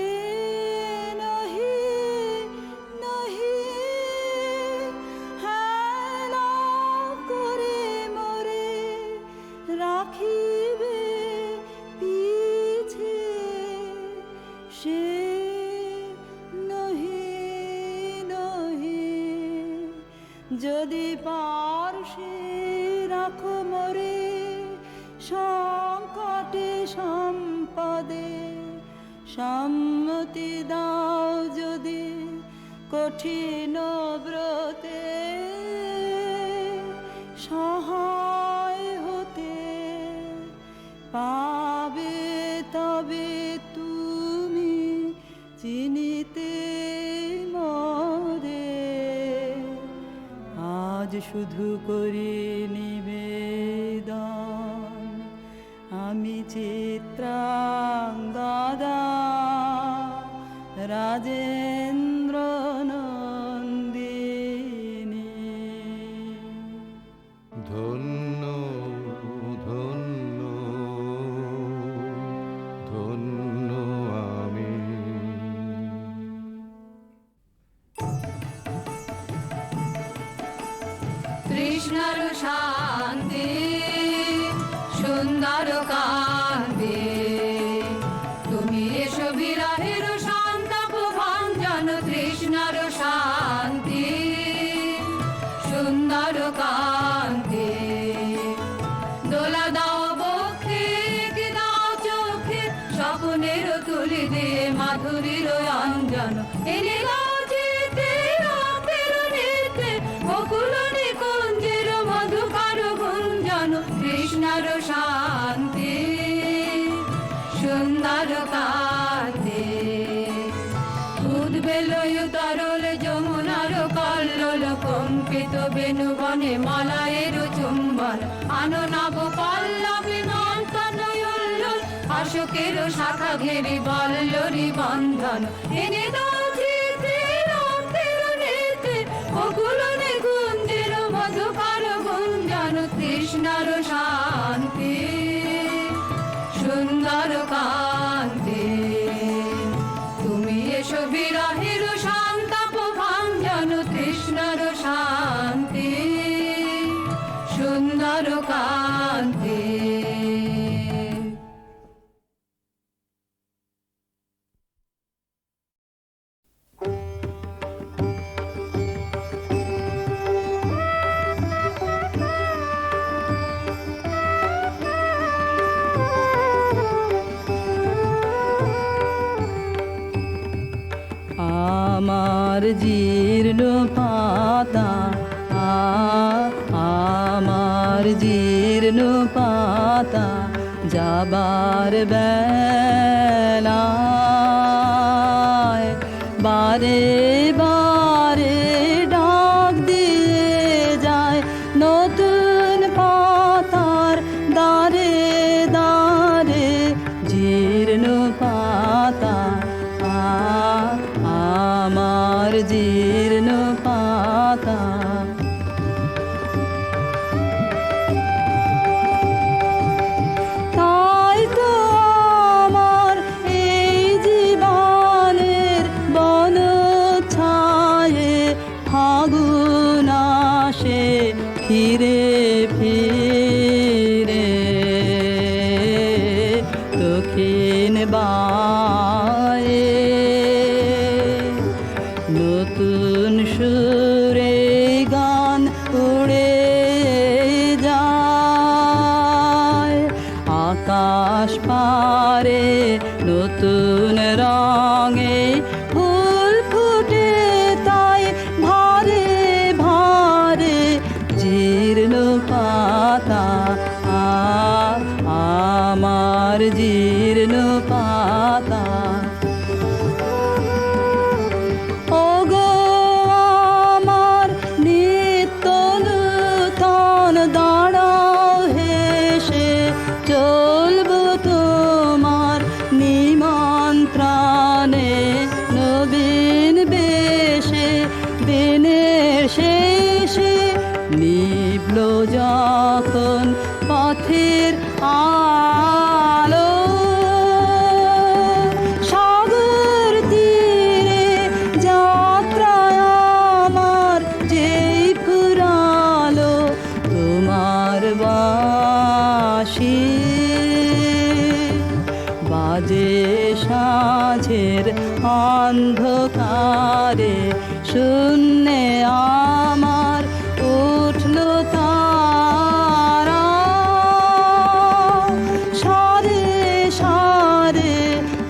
নহি নহি হেলা করে মরে রাখিবে পিছে। সে নহি নহি, যদি পার্শ্বে রাখো মরে সংকটে সম্পদে। সম্মতি দাও যদি কঠিন ব্রতে, সহায় হতে পাবে তবে তুমি চিনিতে মোরে। আজ শুধু করি নিবেদন, আমি চিত্রাঙ্গদা, রাজেন্দ্র নন্দিনী। ধন্য ধন্য ধন্য আমি। কৃষ্ণর শান্তি চরণের তুলি দিয়ে মাধুরীর অঞ্জন এনে দাও চিত্তে রক্তের নৃত্যে বকুল নিকুঞ্জের মধুকর গুঞ্জন কৃষ্ণর শান্তি সুন্দর কান্তি উদ্বেলয় তরল যমুনার কল্লোল কম্পিত বেণুবনে মালায়ের চুম্বন আনো নব পল্লবী নন্দনয়ুল্লোল অশোকের শাখা ঘেরি বল্লরি বন্ধন এনে দাও চিত্তে রক্তের নৃত্যে বকুল নিকুঞ্জের মধুকর গুঞ্জন কৃষ্ণর শান্তি সুন্দর কান্তি তুমি এসো বিরহের শান্তাপ ভাঞ্জন কৃষ্ণর শান্তি সুন্দর কান্তি আমার জীর্ণ পাতা আমার জীর্ণ পাতা যাবার বেলায় বারে বারে ডাক দিয়ে যায় নতুন পাতার দারে দারে জীর্ণ পাতা আমার জীর্ণ পাতা তাই তো আমার এই জীবনের বন ছায়ে ফাগুন আসে ফিরে ফিরে দক্ষিণ বায়ে নতুন সুরে গান উড়ে যায় আকাশ পারে নতুন রঙে ফুল ফুটে তাই ভারে ভারে জীর্ণ পাতা আমার জীর্ণ পাতা ওগো আমার নিত্য নূতন দাঁড়াও হেসে চলবো তোমার নিমন্ত্রণে নবীন বেশে দিনের শেষে নিভল যখন পথের আলো সাগর তীরে যাত্রায় আমার যেই ফুরালো তোমার বাঁশি বাজে সাঁঝের অন্ধকারে শূন্যে আমার উঠল তারা সারে সারে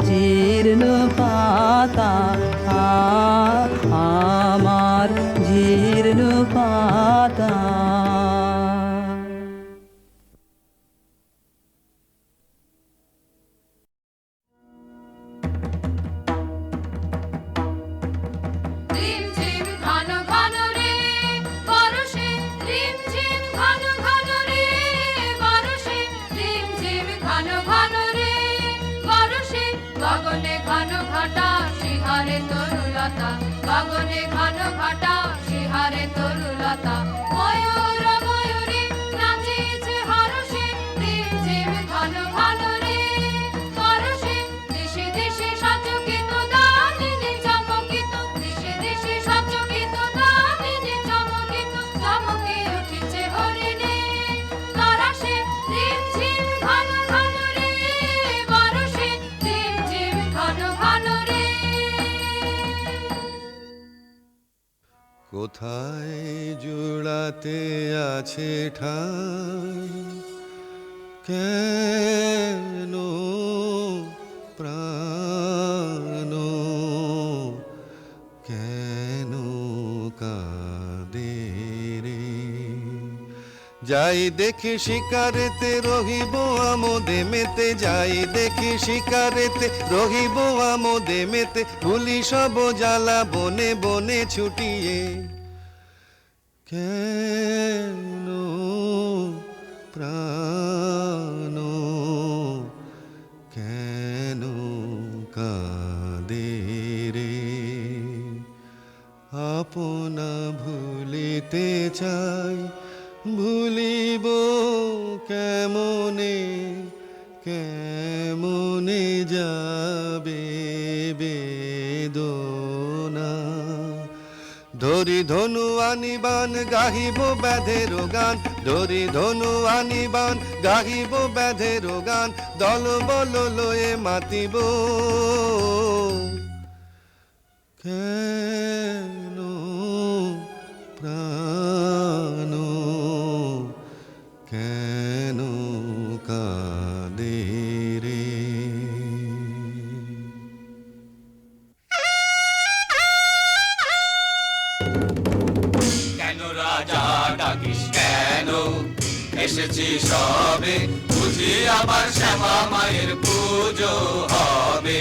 জীর্ণ পাতা আমার জীর্ণ পাতা রিমঝিম ঘন ঘন রে বরষে রিমঝিম ঘন ঘন রে বরষে রিমঝিম ঘন ঘন রে বরষে গগনে ঘন ঘটা শিহারে তরুলতা গগনে ঘন ঘটা শিহারে তরুলতা ময়ূর ময়ূরী নাচিছে হরষে রিমঝিম ঘন ঘন রে বরষে দিশে দিশে সচকিত দামিনী চমকিত দিশে দিশে সচকিত দামিনী চমকিত চমকে উঠিছে হরিণী তরাসে রিমঝিম ঘন ঘন রে বরষে রিমঝিম ঘন ঘন রে কোথায় জোড়াতে আছে ঠাই কেন প্রাণ যাই দেখি শিকারেতে রহিব আমোদে মেতে, যাই দেখি শিকারেতে রহিব আমোদে মেতে, ভুলি সব জ্বালা বনে বনে ছুটিয়ে। কেন প্রাণ কেন কাঁদে রে, আপনা ভুলিতে চাই ভুলিব কেমনে, কেমনে যাবে বেদনা। ধরি ধনু আনিবান গাহিব ব্যাধের গান, ধরি ধনু আনিবান গাহিব ব্যাধের গান, দল বল লয়ে মাতিব। কেন প্রাণ কেন কাঁদে রে। কেন রাজা ডাকিস কেন, এসেছি সবে বুঝি আবার শ্যামা মায়ের পুজো হবে।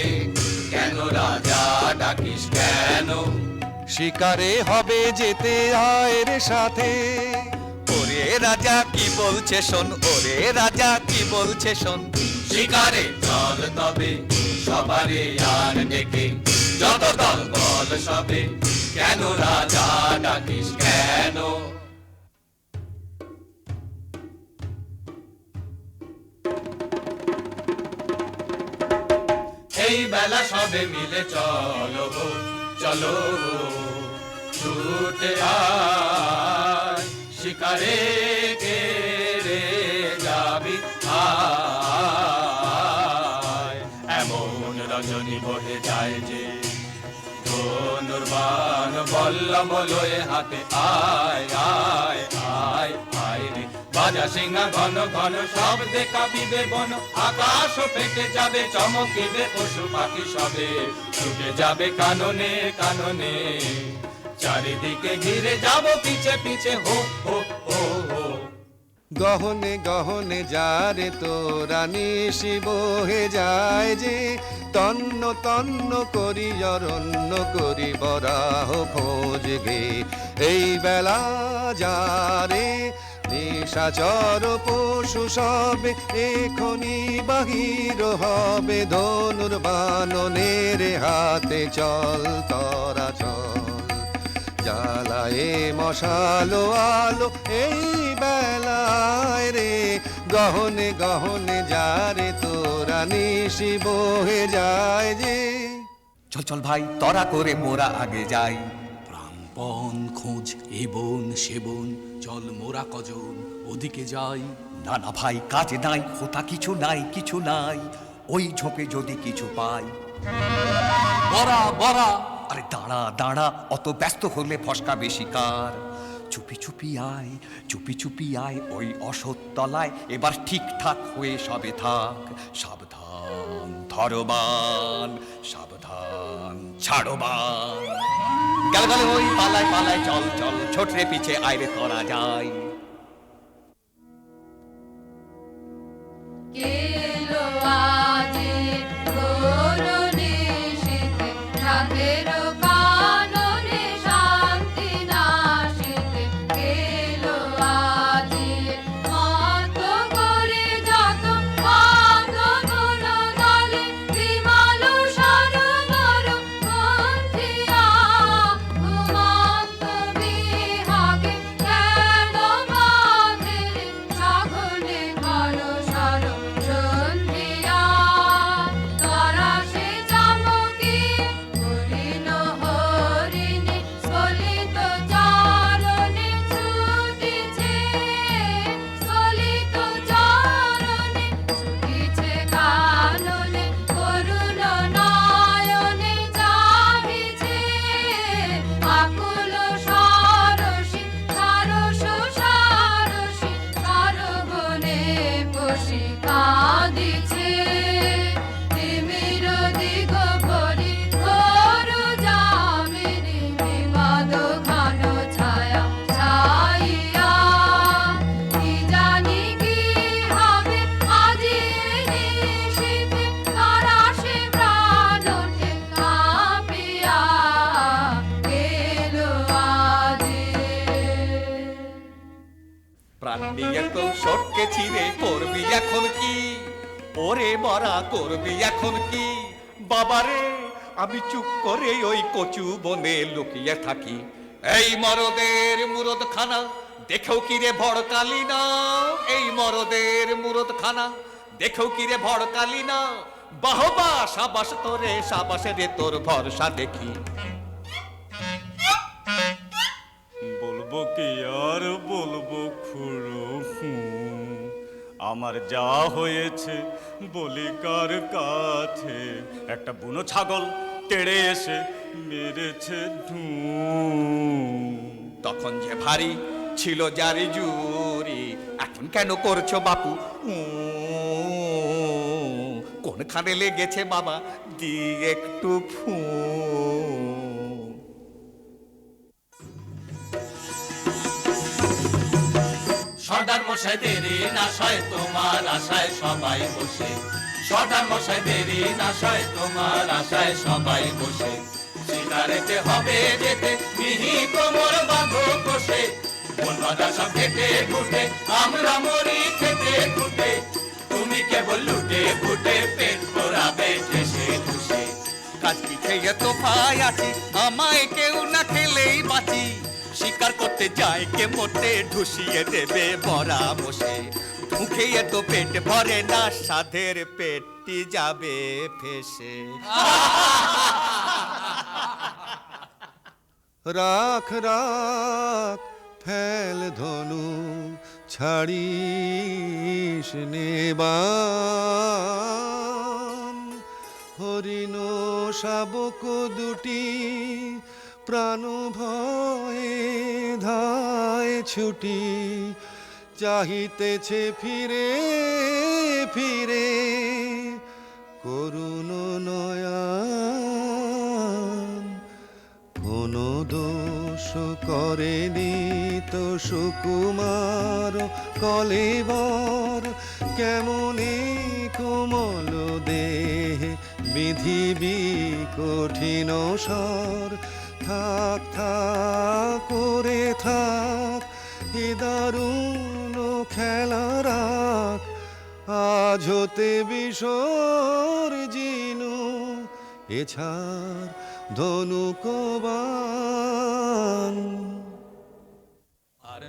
কেন রাজা ডাকিস কেন, শিকারে হবে যেতে আয় রে সাথে। ওরে রাজা কি বলছে শোন, ওরে রাজা কি বলছে শোন। শিকারে চল তবে সবারে আর ডেকে, যত দল বল সবে। কেন রাজা ডাকিস কেন, এই বেলা সবে মিলে চলো গো, চলো গো, ছুটে আয় শিকারে কে রে যাবি আয়। এমন রজনী বহে যায় যে ধনুর্বাণ বল্লম লয়ে হাতে, আয় আয় আয় আয় রে। বাজা সিংহা ঘন ঘন শব্দে কাঁপিবে বন, আকাশ ফেটে যাবে চমকিবে পশু পাখি সবে, ছুটে যাবে কাননে কাননে, চারিদিকে ঘিরে যাব পিছে পিছে, হো হো হো হো। গহনে গহনে যারে তোরা নিশি বহে যায় যে, তন্ন তন্ন করি অরণ্য করি বরাহ খোঁজ গে। এই বেলা যারে নিশাচর পশু সবে, এখনি বাহির হবে ধনুর্বাণনের হাতে। চল তরা চল, জ্বালায়ে মশালো আলো এই বেলায় রে। গহনে গহনে যারে তোরা নিশি বহে যায় যে। চল চল ভাই তরা করে মোরা আগে যাই। প্রাণপণ খোঁজ এ বন সে বন, চল মোরা কজন ওদিকে যাই। না না ভাই কাজ নাই, হোতা কিছু নাই কিছু নাই, ওই ঝোপে যদি কিছু পাই। বরা বরা, আরে দাঁড়া দাঁড়া, অত ব্যস্ত হলে ফসকা বেশি কার। চুপি চুপি আয়, চুপি চুপি আয় ওই অসৎতলায়, এবার ঠিকঠাক হয়ে সবে থাক। সাবধান ধরবান, সাবধান ছাড়বান। গেল গেল ওই পালায় পালায়, চল চল ছোটরে পিছে আইরে তোরা যায়। কেলো আজি করুণী শীতে, রাতের কাননে শান্তি নাশিতে। কেলো আজি মত করে যত বাঁধন দলে, বিমালু সরোবর বন্ধিয়া ঘুমন্ত বিহাগে। কেন বাঁধে সাগরে ঘন সর নিয়ে তো সটকে ছিঁড়ে করবি এখন কি? ওরে মরা করবি এখন কি? বাবারে আমি চুপ করে ওই কচু বনে লুকিয়ে থাকি। এই মরদের মুরদখানা দেখেও কি রে ভড়কালি না? এই মরদের মুরদখানা দেখেও কি রে ভড়কালি না? বাহবা সাবাস তোরে, সাবাস রে তোর ভরসা দেখি। বলবো কি আর বলবো খুড়ো, আমার যা হয়েছে বলি কার কাছে। একটা বুনো ছাগল তেড়ে এসে মেরেছে তখন যে ভারী ছিল যারি জুরি, এখন কেন করছো বাপু? কোনখানে লেগেছে বাবা দি একটু ফু। সর্দার মশাই দেরি না সয় তোমার আশায় সবাই বসে, সর্দার মশাই দেরি না সয় তোমার আশায় সবাই বসে। শিকারেতে হবে যেতে মিহি কোমর বাঁধো কষে, বনবাদা সব খেটে খুটে আমরা মরি খেটে খুটে, তুমি কেবল লুটে ফুটে পেট ভরাবে ঠেসে ঠুসে। কাজ কি খেয়ে তো পাই আছি, আমায় কেউ না খেলেই বাঁচি। শিকার করতে যায় কে মোটে ঢুসিয়ে দেবে বড়া বসে। মুখে তো পেট ভরে না, সাধের পেটটি যাবে ফেসে। রাখ রাখ ফেল ধনু ছাড়িস নেবান, হরিণ শাবক দুটি প্রাণ ভয়ে ধায় ছুটি, চাহিতেছে ফিরে ফিরে করুণ নয়ন। কোনো দোষ করেনি তো সুকুমার কলেবর, কেমনে কোমল দেহে বিধিবি কঠিন স্বর। থাক থাক করে থাক এ দারুণ খেলা রাখ, আজ হতে বিসর্জিনু এছাড় ধনুকবান। আর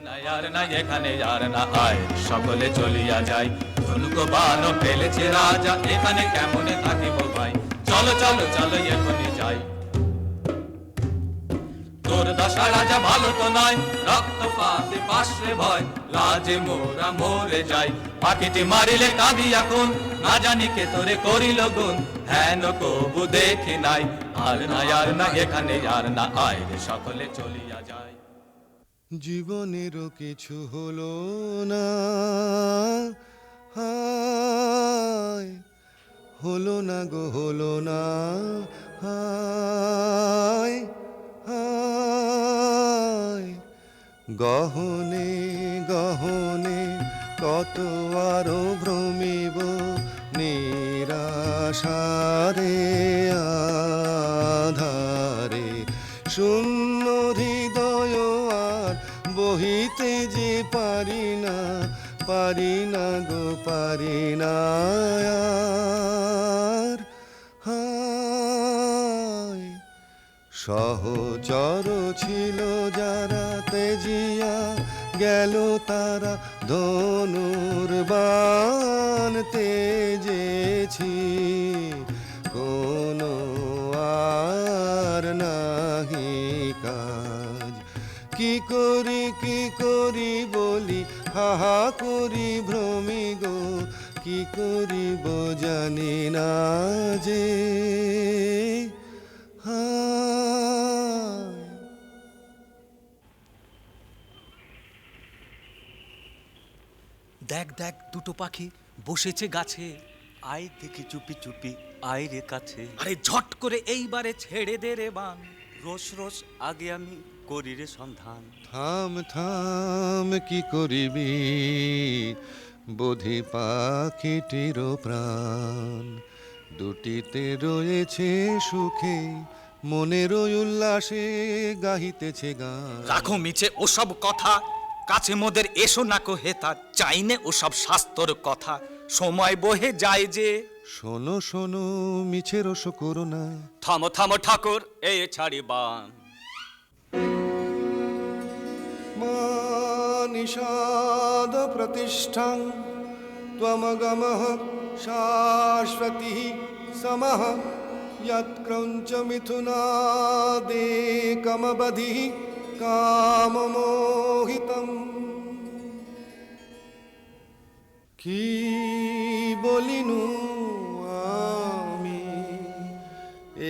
না এখানে আর না আয়, সকলে চলিয়া যাই। ধনুক বান ফেলেছে রাজা, এখানে কেমনে থাকিব ভাই? চলো চলো চলো এখনই যাই। তোর দশা রাজা ভালো তো নয়, রক্তপাতে পাশে ভয়, লাজে মোরা মরে যাই। পাখিটি মারিলে কাঁদি এখন, না জানি কে তোরে করিল গুণ, হেন কবু দেখি নাই। আর না এখানে আর না আয় রে, সকলে চলিয়া যায়। জীবনেরও কিছু হলো না, হায় হলো না গো হলো না, হায় হায়। গহনে গহনে কত আরো ভ্রমিব, নিরাশারে আধারে। শূন্য হৃদয় আর বহিতে যে পারি না, পারি না গো পারি না আর, হায়। সহচর ছিল যারা তেজিয়া গেল তারা, ধনুর্বাণ তেজেছি কোনো আর নাহি কাজ। কি করি বলি হাহা করি ভ্রমি গো, কি করিব জানি না যে, হায়। দেখ দেখ দুটো পাখি বসেছে গাছে, আয় দেখি চুপি চুপি আয় রে কাছে। আরে ঝট করে এইবারে ছেড়ে দে রে বান। রোজ রোজ আগে আমি করি রে সন্ধান। থাম থাম কি করিবি বোধি পাখিটির প্রাণ, দুটিতে রয়েছে সুখে মনের উল্লাসে গাহিতেছে গান। রাখো মিছে ওসব কথা, কাছে মোদের এসো না কো হেতা, চাইনে ওসব শাস্তর কথা, সময় বহে যায় যে। শোনো শোনো মিছে রস করো না, থামো থামো ঠাকুর এ ছাড়ি বান। মা নিষাদ প্রতিষ্ঠাং ত্বমগমঃ শাশ্বতী সমঃ यत्क्रौञ्च मिथुनादेकमबधिः काममोहितम्। কি বলিনু আমি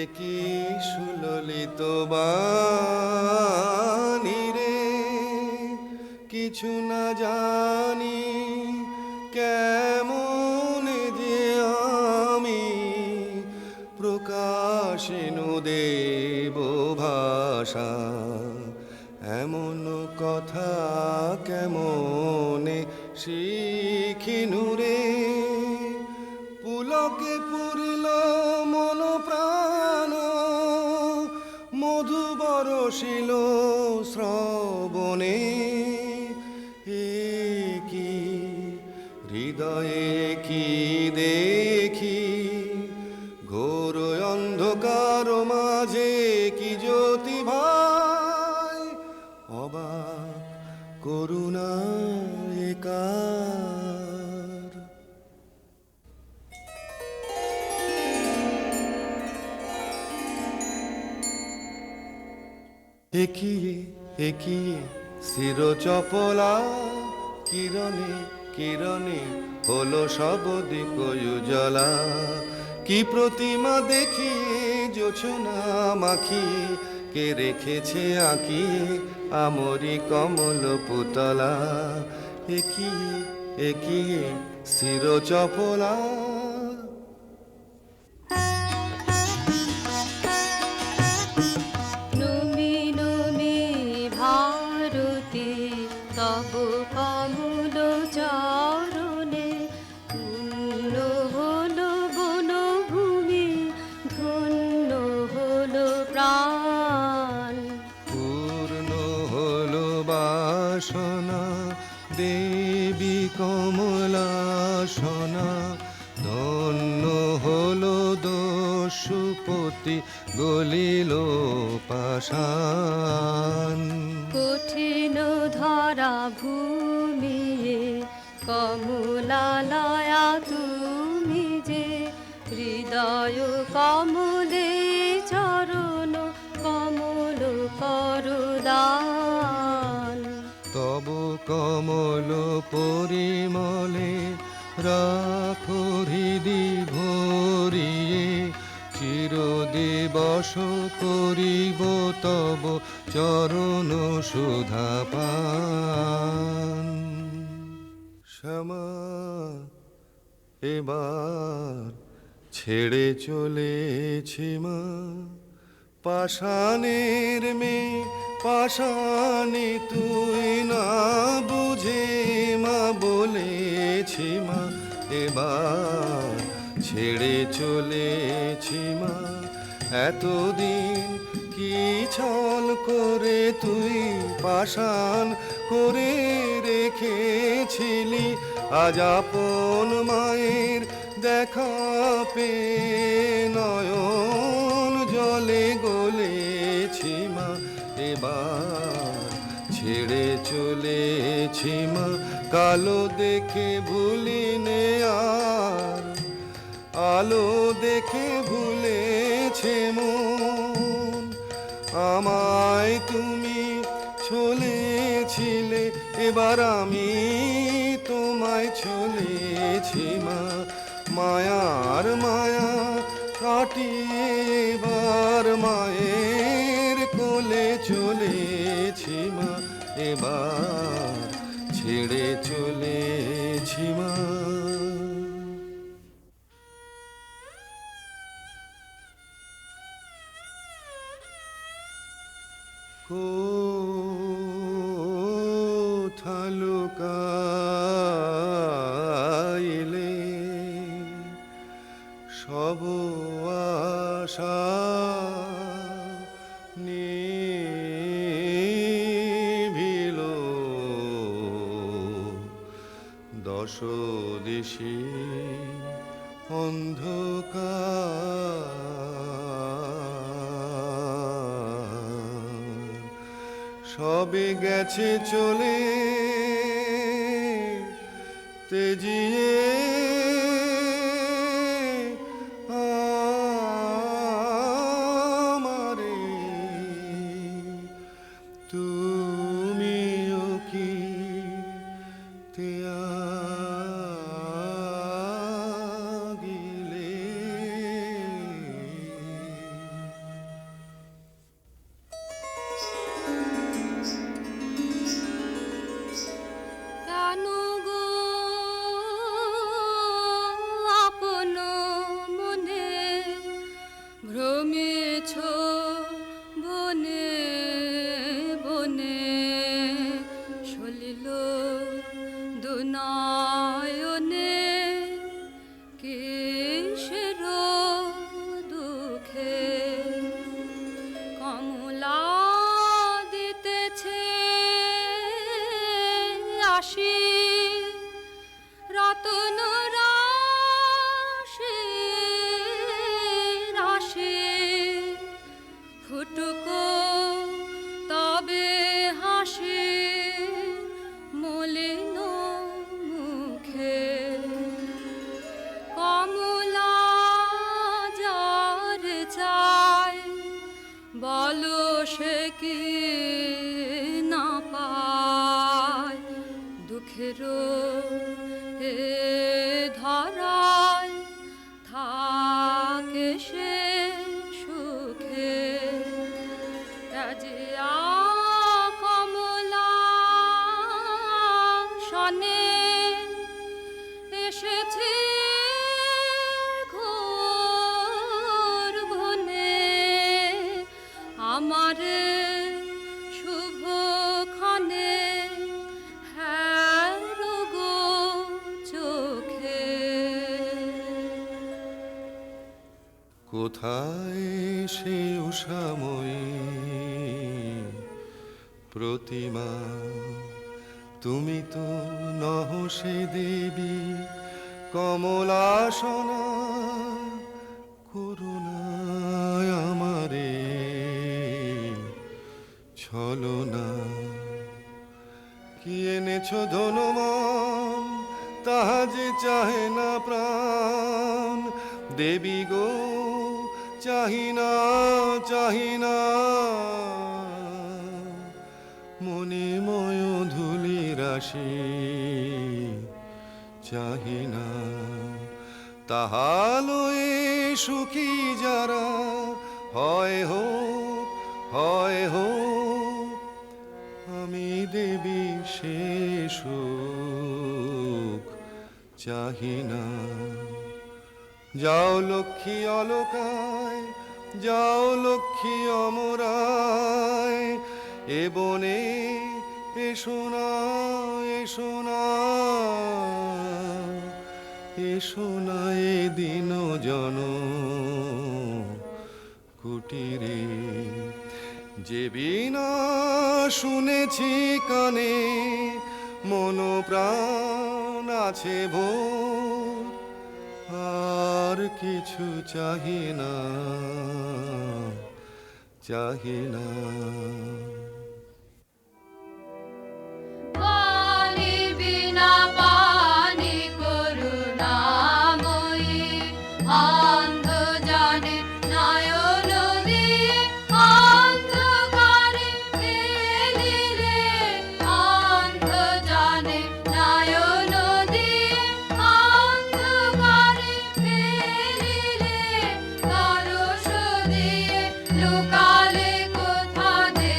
একই সুললিত বাণী রে, কিছু না জানি কেমন যে আমি প্রকাশিনু দেব ভাষা, এমন কথা কেমনে শিখিনু রে। পুলকে পুরিল মন প্রাণ, মধু বরষিল শ্রবণে, কি হৃদয়ে কি দেখি ঘোর অন্ধকার মাঝে কি জ্যোতি ভাই, অবাক করুণা একার। একিয়ে একিয়ে শির চপলা, কিরণে কিরণে হলো সব দিক উজ্জ্বলা। কি প্রতিমা দেখিয়ে জোছনা মাখিয়ে কে রেখেছে আঁকিয়ে আমরি কমল পুতলা। একিয়ে একিয়ে স্থির চপলা। নমি নমি ভারতে তব কমল চরণে, পূর্ণ হলো বনভূমি, ধন্য হলো প্রাণ। পূর্ণ হলো বাসনা দেবী কমলাসনা, ধন্য হলো দস্যুপতি গলিল পাষাণ। কঠিন ধরা ভূমিয়ে কমলালয়া তুমি যে, হৃদয় কমলে চরণ কমল করদান। তব কমল পরিমলে রাখো হৃদি ভরিয়ে, চিরদিবস করিব তব চরণ সুধা পান। শ্যামা এবার ছেড়ে চলেছি মা, পাষাণের মেয়ে পাষাণে তুই না বুঝে মা বলেছি মা, এবার ছেড়ে চলেছি মা। এতদিন কি ছল করে তুই পাষাণ করে রেখেছিলি, আজ আপন মায়ের দেখা পেয়ে নয়ন জলে গলেছি মা, এবার ছেড়ে চলেছি মা। কালো দেখে ভুলিনে আর, আলো দেখে ভুলেছে মন, আমায় তুমি ছলেছিলে, এবার আমি তোমায় ছলেছি মা। মায়ার মায়া কাটিয়ে এবার মায়ের কোলে চলেছি মা, এবার ছেড়ে চলেছি মা। কোথা লুকাইলে সব আশা নিভিল দেশে অন্ধকার সবে গেছে চলে তেজিয়ে আমারে তুমিও কি ত্যাগিলে কেন গো আপন মনে ভ্রমেছ বনে বনে সলিল দুনয়নে কিসের দুঃখে কমলা দিতেছে আসি রতন রাশি রাশি ফুটুকো তবে হাসি মলিন মুখে কমলা যার চাই বলো সে কি না পায় দুঃখের এ ধরায় থাকে সে সুখে রাজিয়া কমলা শনে এসেছে ঘোর বনে আমারে শুভ ক্ষণে গো চোখে কোথায় সে উষাময়ী প্রতিমা তুমি তো নহ সে দেবী কমলাসনা করুণায় আমারে ছলনা কি এনেছ ধনমান তাহা যে চাহে না প্রাণ দেবী গো চাহিনা চাহিনা মণিময় ধূলি রাশি চাহিনা তাহালয়ে সুখী যারা হয় হোক আমি দেবী সে সুখ চাহিনা যাও লক্ষ্মী অলকায় যাও লক্ষ্মী অমরায় এ বনে এসো না এসো না এসো না এ দিন জন কুটিরে যে বিনা শুনেছি কানে মন প্রাণ আছে ভোর আর কিছু চাহি না চাহি না পানি বিনা পানি করুণাময়ী অন্ধ জানে নয়ন দিয়ে অন্ধকারে ফেলিলে অন্ধ জানে নয়ন দিয়ে অন্ধকারে ফেলিলে পরশ দিয়ে লুকালে কোথা দে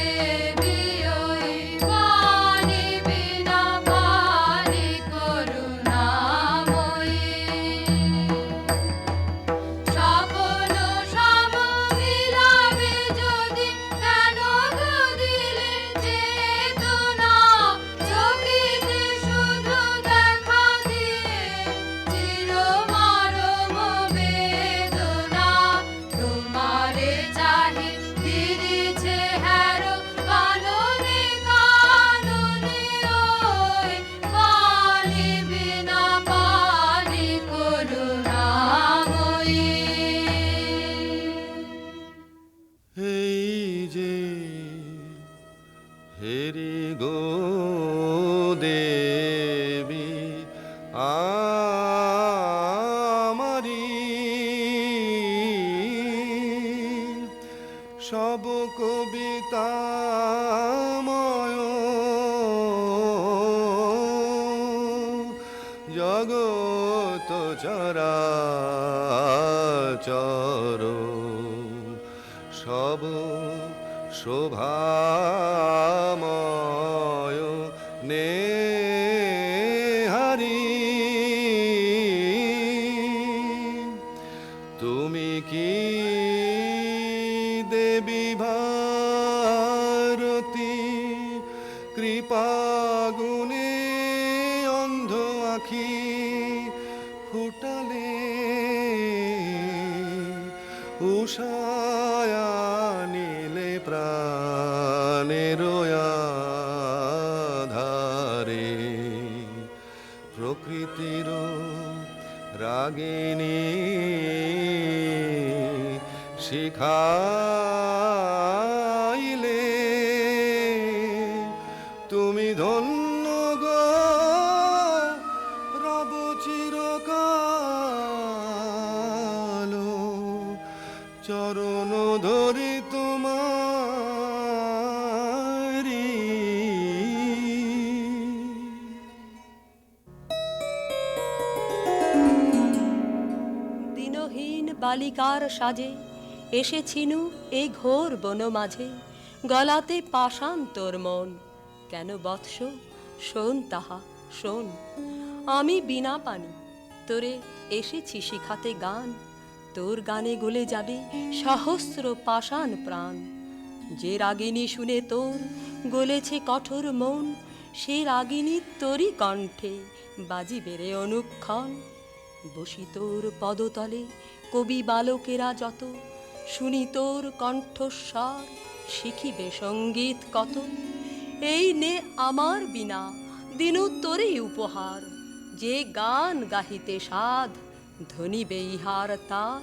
সব কবিতাময় জগত চরাচর সব শোভাময় নেহারি তুমি কি দেবী ভারতী কৃপাগুণে অন্ধ আখি ফুটালে উষায়া নীলে প্রাণের আধারে প্রকৃতির রাগিনী শিখাইলে তুমি ধন্য গো রব চিরকাল চরণ ধরি তোমারি দিনহীন বালিকার সাজে এসেছিনু এই ঘোর বন মাঝে, গলাতে পাষাণ তোর মন। কেন বৎস শোন তাহা শোন, আমি বিনা পানি তোরে এসেছি শিখাতে গান। তোর গানে গলে যাবে সহস্র পাষাণ প্রাণ। যে রাগিনী শুনে তোর গলেছে কঠোর মন, সে রাগিনী তোরই কণ্ঠে বাজিবে রে অনুক্ষণ। বসি তোর পদতলে কবি বালকেরা যত, শুনি তোর কণ্ঠস্বর শিখিবে সঙ্গীত কত। এই নে আমার বিনা দিনু তোরই উপহার, যে গান গাহিতে সাধ ধনিবে ইহার তার।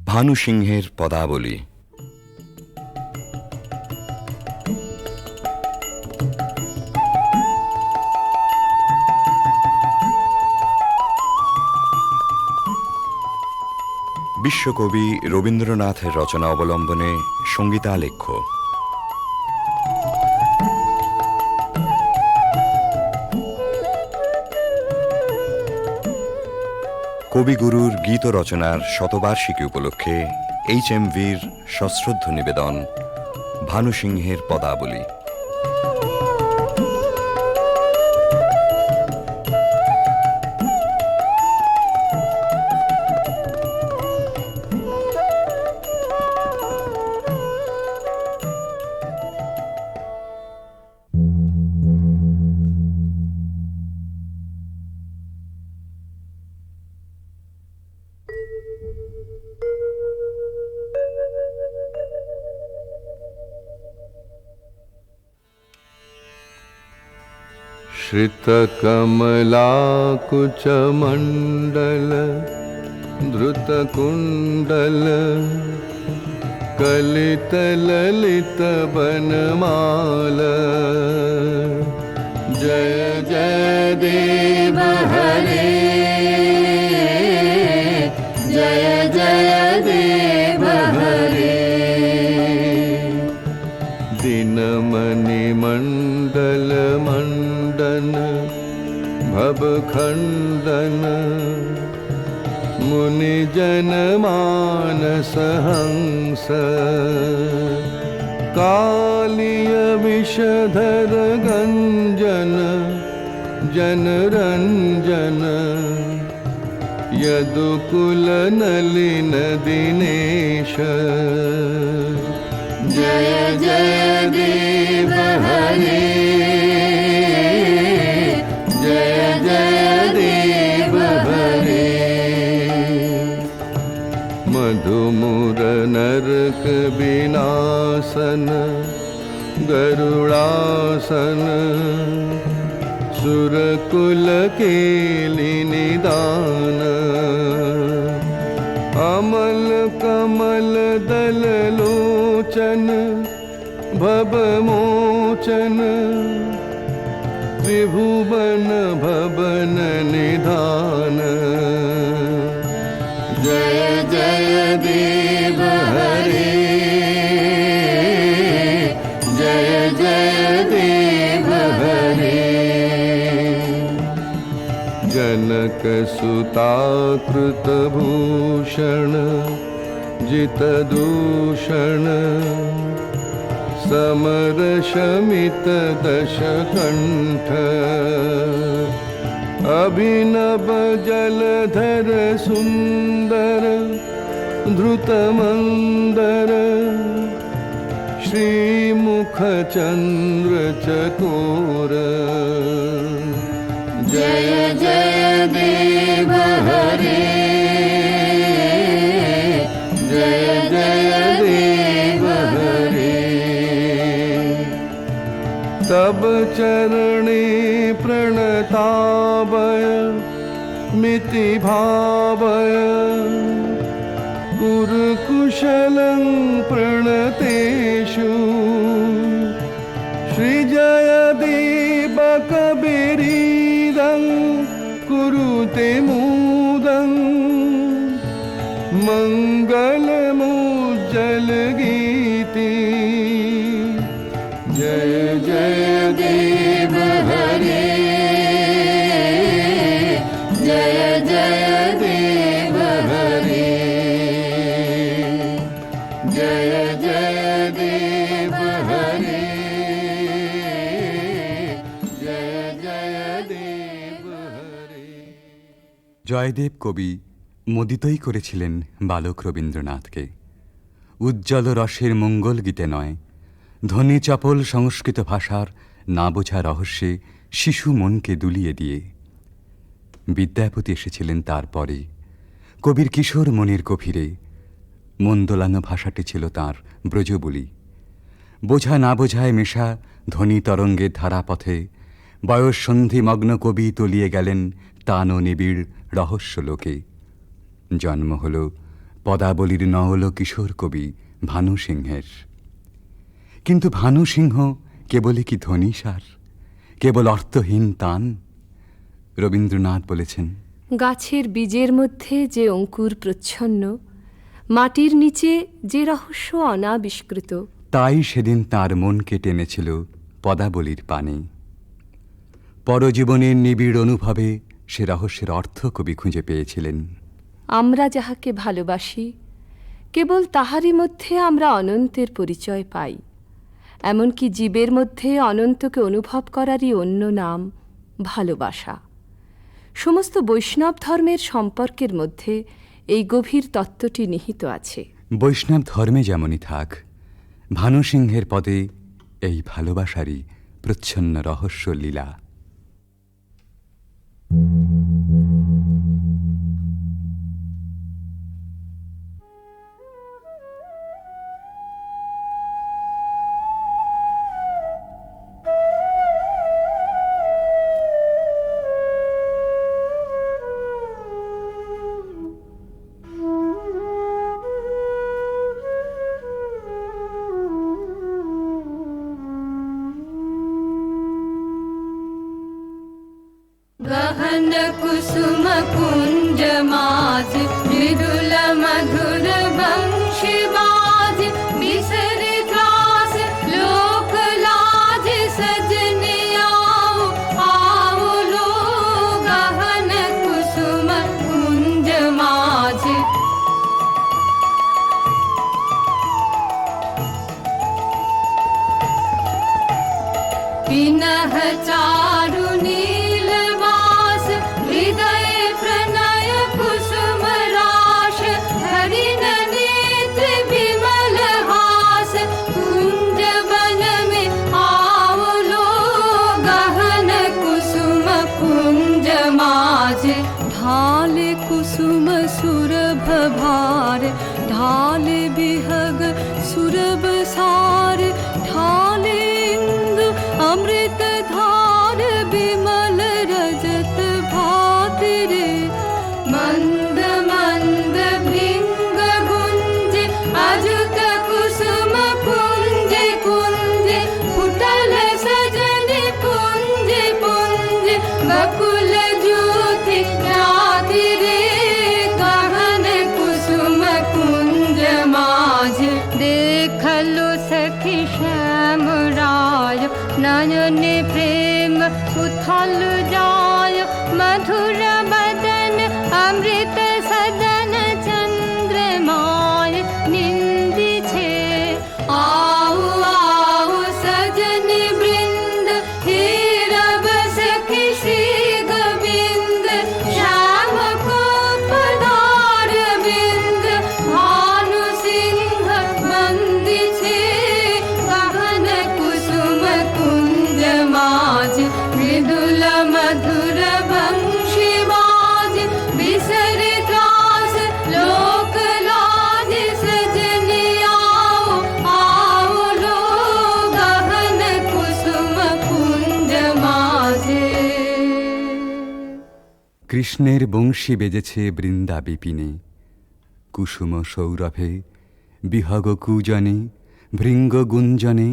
ভানু সিংহের পদাবলী। বিশ্বকবি রবীন্দ্রনাথের রচনা অবলম্বনে সঙ্গীতালেখ্য। কবিগুরুর গীত রচনার শতবার্ষিকী উপলক্ষে HMVর সশ্রদ্ধ নিবেদন ভানু সিংহের পদাবলী। श्रितकमलाकुचमण्डल धृतकुण्डल कलितललितवनमाल जय जय देव हरे जय जय देव हरे दिनमणिमण्डल मण्डन भवखण्डन मुनिजन मानस हंस कालिय विषधर गंजन जनरंजन यदुकुल नलिन दिनेश जय जय देव हरे जय जय देव हरे मधुमुर नरक विनाशन गरुड़ासन सुरकुल केलि निदान अमल कमल दल लोचन भव मोचन त्रिभुवन भवन निधान जय जय देव हरे जय जय देव हरे जनक सुता कृत भूषण जित दूषण समर शमित दश कंठ अभिनव जलधर सुंदर धृत मंदर श्रीमुख चंद्र चकोर जय जय देव हरे जय जय देव हरे तब चरणे प्रणतावय मिति भावय कुरुकुशलं प्रणतेषु श्रीजयदेव कबीरीदं कुरुते मुदं मङ्गलमुज्जलगीति जय जय देव हरे जय जय देव हरे जय जय देव हरे जय जय देव हरे। জয়দেব কবি মোদিতই করেছিলেন বালক রবীন্দ্রনাথকে। উজ্জ্বল রসের মঙ্গল গীতে নয়, ধ্বনি চপল সংস্কৃত ভাষার না বোঝা রহস্যে শিশু মনকে দুলিয়ে দিয়ে। বিদ্যাপতি এসেছিলেন তারপরে, কবির কিশোর মনের গভীরে। মন দোলানো ভাষাটি ছিল তাঁর ব্রজবুলি। বোঝা না বোঝায় মেশা ধ্বনি তরঙ্গের ধারাপথে বয়স সন্ধিমগ্ন কবি তলিয়ে গেলেন তান ও নিবিড় রহস্য লোকে। জন্ম হল পদাবলীর নওল কিশোর কবি ভানু সিংহের। কিন্তু ভানু সিংহ কেবলই কি ধ্বনিসার, কেবল অর্থহীন তান? রবীন্দ্রনাথ বলেছেন, গাছের বীজের মধ্যে যে অঙ্কুর প্রচ্ছন্ন, মাটির নিচে যে রহস্য অনাবিষ্কৃত, তাই সেদিন তার মনকে টেনেছিল পদাবলীর পানে। পরজীবনের নিবিড় অনুভবে সে রহস্যের অর্থ কবি খুঁজে পেয়েছিলেন। আমরা যাহাকে ভালোবাসি, কেবল তাহারই মধ্যে আমরা অনন্তের পরিচয় পাই। এমনকি জীবের মধ্যে অনন্তকে অনুভব করারই অন্য নাম ভালোবাসা। সমস্ত বৈষ্ণব ধর্মের সম্পর্কের মধ্যে এই গভীর তত্ত্বটি নিহিত আছে। বৈষ্ণব ধর্মে যেমনই থাক, ভানু সিংহের পদে এই ভালোবাসারই প্রচ্ছন্ন রহস্য লীলা। गहन कुसुम कुंज माज मृदुल मधुर वंशवाज बिसरे त्रास लोक लाज सजने आओ आओ लो गहन कुसुम कुंज माज पिनह चारु नीलवास हृदय प्रणय कुसुम राश हरिण नेत्र विमल हास कुंज वन में आओ लो गहन कुसुम कुंज माज ढाले कुसुम सुरभ भार ढाले बिहग सुरभ सार ढाले इंदु अमृत धार विमल रजत भात रे मंद मंद भृंग नयने प्रेम उथल जाय मधुर बदन अमृत सदन चंद्रमाय निंदी छे आओ आओ सजनी वृंद हीरब सखी श्री गोविंद श्याम को पधार बिंद भानु सिंह बंदी छे गहन कुसुम कुंज माज मृदुल मधुर वंशी बाज बिसर त्रास लोक लाज सजनी आओ आओ लो गहन कुसुम कुंज माजे কৃষ্ণের বংশী বেজেছে বৃন্দা বিপিনে, কুসুম সৌরভে বিহগ কূজনে ভৃঙ্গ গুঞ্জনে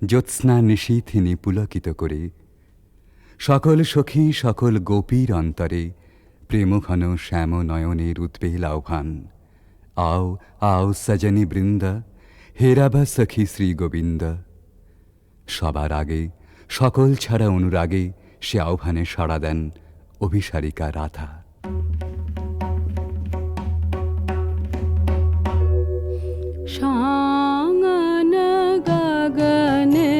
জ্যোৎস্না নিশীথিনী পুলকিত করে। সকল সখী সকল গোপীর অন্তরে প্রেমঘন শ্যাম নয়নের উদ্বেল আহ্বান। আও আও সজনী বৃন্দা হেরাব সখী শ্রী গোবিন্দ। সবার আগে সকল ছাড়া অনুরাগে সে আহ্বানে সাড়া দেন অভিসারিকা রাধা। शांगन गगने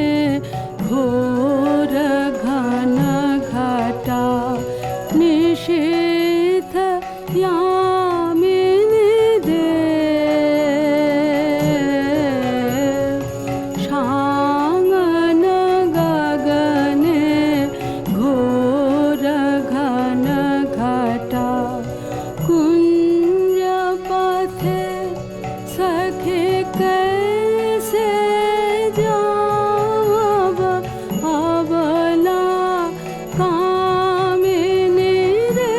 घोर घन घटा निशीथ यामिनी दे शांगन गगने घोर घन घटा कुंज पथे सखे कैसे जाव अबला कामिनी रे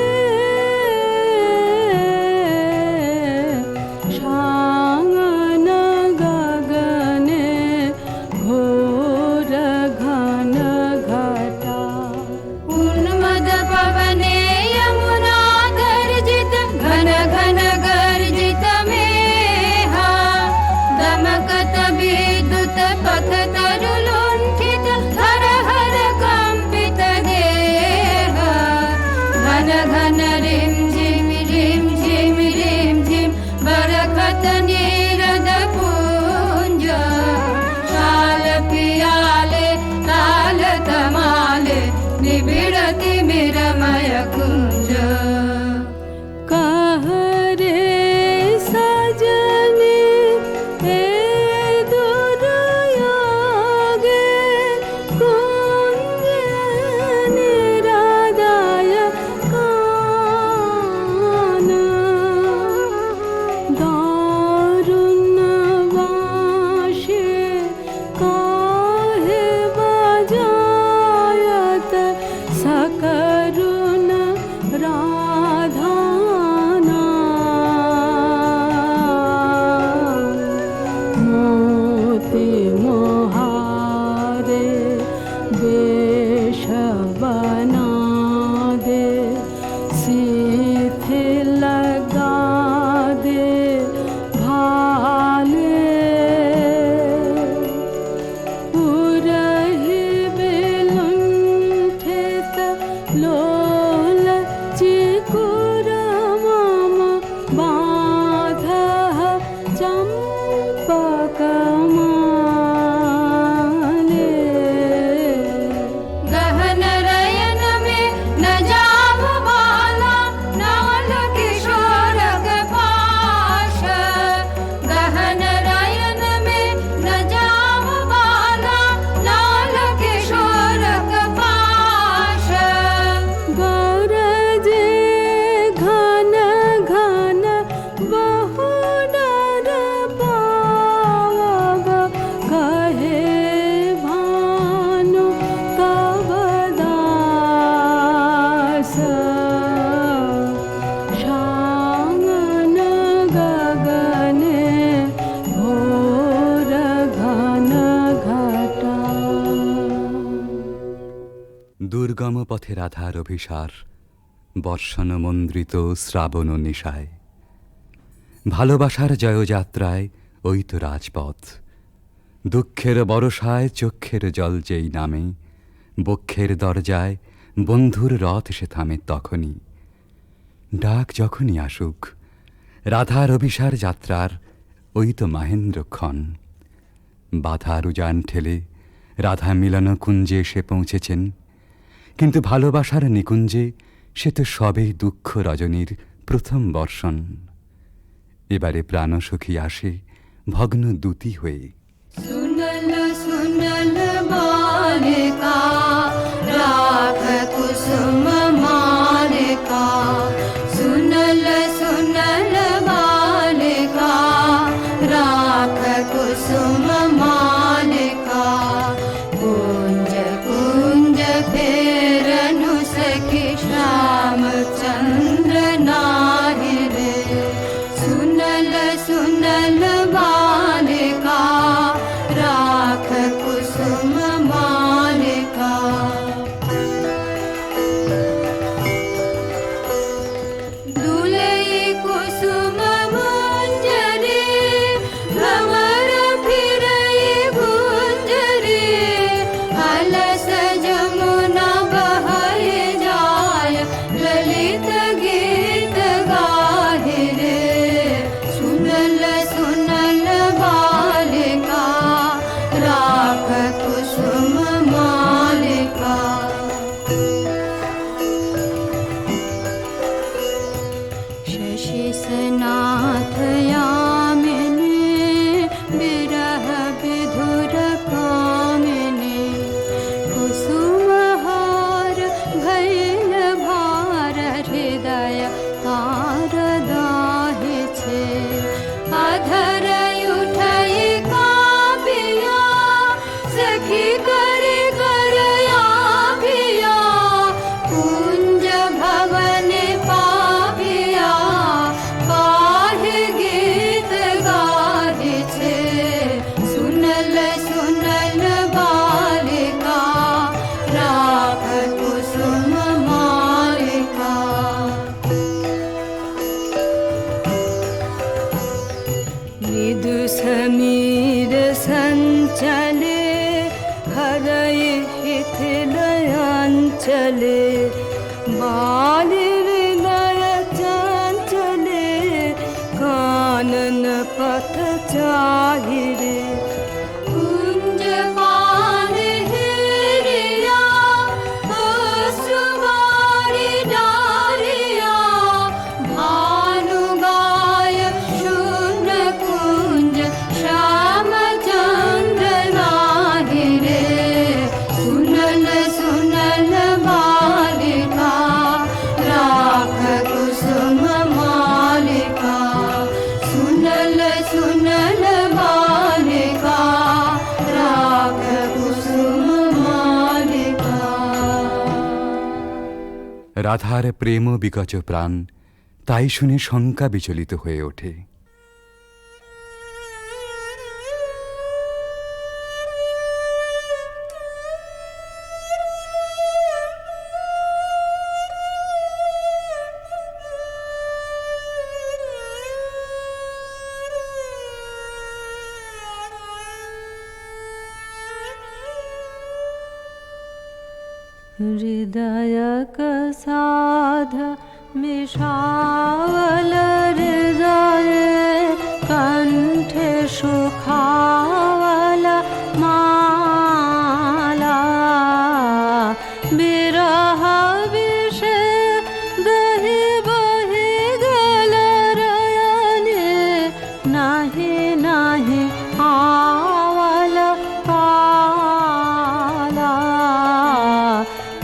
शांगन गगने घोर घन घटा उन्मद पवने यमुना गर्जित घन घन गर्जित मेहा दमकत विद्युत पथ तरु लुण्ठित हर हर कंपित देह घन घन रिम झिम बरखत नीरद पुंज शाल पियाले ताल तमाले निबिड़ति मिरमय कुंज कह रे सजनी हे दुर्योगे कुंज निरादाय कान दारुण वाशे काहे बजायत सकरुण राधाना मोती मोहारे वेश बना दे सीथे लगा दे भाले उरहि विलुण्ठित लोल चिकुर मम बाधः चम्पकमाले गहन रयन में न जाव बाला नाल किशोर पाश गहन रयन में न जाव बाला नाल किशोर पाश गरजे घन घन बहु डर पावब कहे भानु तब दास शांगन गगने घोर घन घटा দুর্গম পথে রাধার অভিসার বর্ষণ মন্দ্রিত শ্রাবণ নিশায় ভালোবাসার জয়যাত্রায় ওই তো রাজপথ দুঃখের বরসায় চক্ষের জল যেই নামে বক্ষের দরজায় বন্ধুর রথ এসে থামে তখনই। ডাক যখনই আসুক, রাধার অভিসার যাত্রার ওই তো মাহেন্দ্রক্ষণ। বাধার উজান ঠেলে রাধা মিলন কুঞ্জে এসে পৌঁছেছেন, কিন্তু ভালোবাসার নিকুঞ্জে সে তো সবেই দুঃখ রজনীর প্রথম বর্ষণ। এবারে প্রাণসখী আসে ভগ্ন দূতি হয়ে। सुनल सुनल बालिका राख कुसुम मालिका सुनल सुनल बालिका राख कुसुम मालिका कुंज कुंज फेरनु सखी श्याम चंद्र नाहि रे सुनल सुनल बालिका राख कुसुम मालिका दुलई कुसुम मंजरी भंवर फिरई गुंजरी अलस जमुना बहै जाय ललित गीत गाहि रे सुनल सुनल बालिका राख कुसुम मालिका शशि सनाथ यामिनी विरह विधुर कामिनी कुसुमहार भैल भार हृदय तार दाहि छे अधर उठई कापिया सखी करे करया पिया कुंज भवन पापिया काहे गीत गाहि छे सुनल सुनल बालिका राख कुसुम मालिका मृदु समीर संचले हरय हिथिलयांचले बालि हृदय चंचले कानन पथ चाहि रे कुंज पान हेरिया सुवारी डारिया भानु गाय शून्य कुंज श्याम चंद्र नाहि रे सुनल सुनल बालिका राख कुसुम मालिका सुनल सुनल बालिका राख कुसुम मालिका রাধার প্রেম বিকচ প্রাণ তাই শুনে শঙ্কা বিচলিত হয়ে ওঠে। हृदय साध मिषावल हृदय कंठे सुखावल माला विरह विषे दहि बहि गल रयने नाही नाही आवल पाला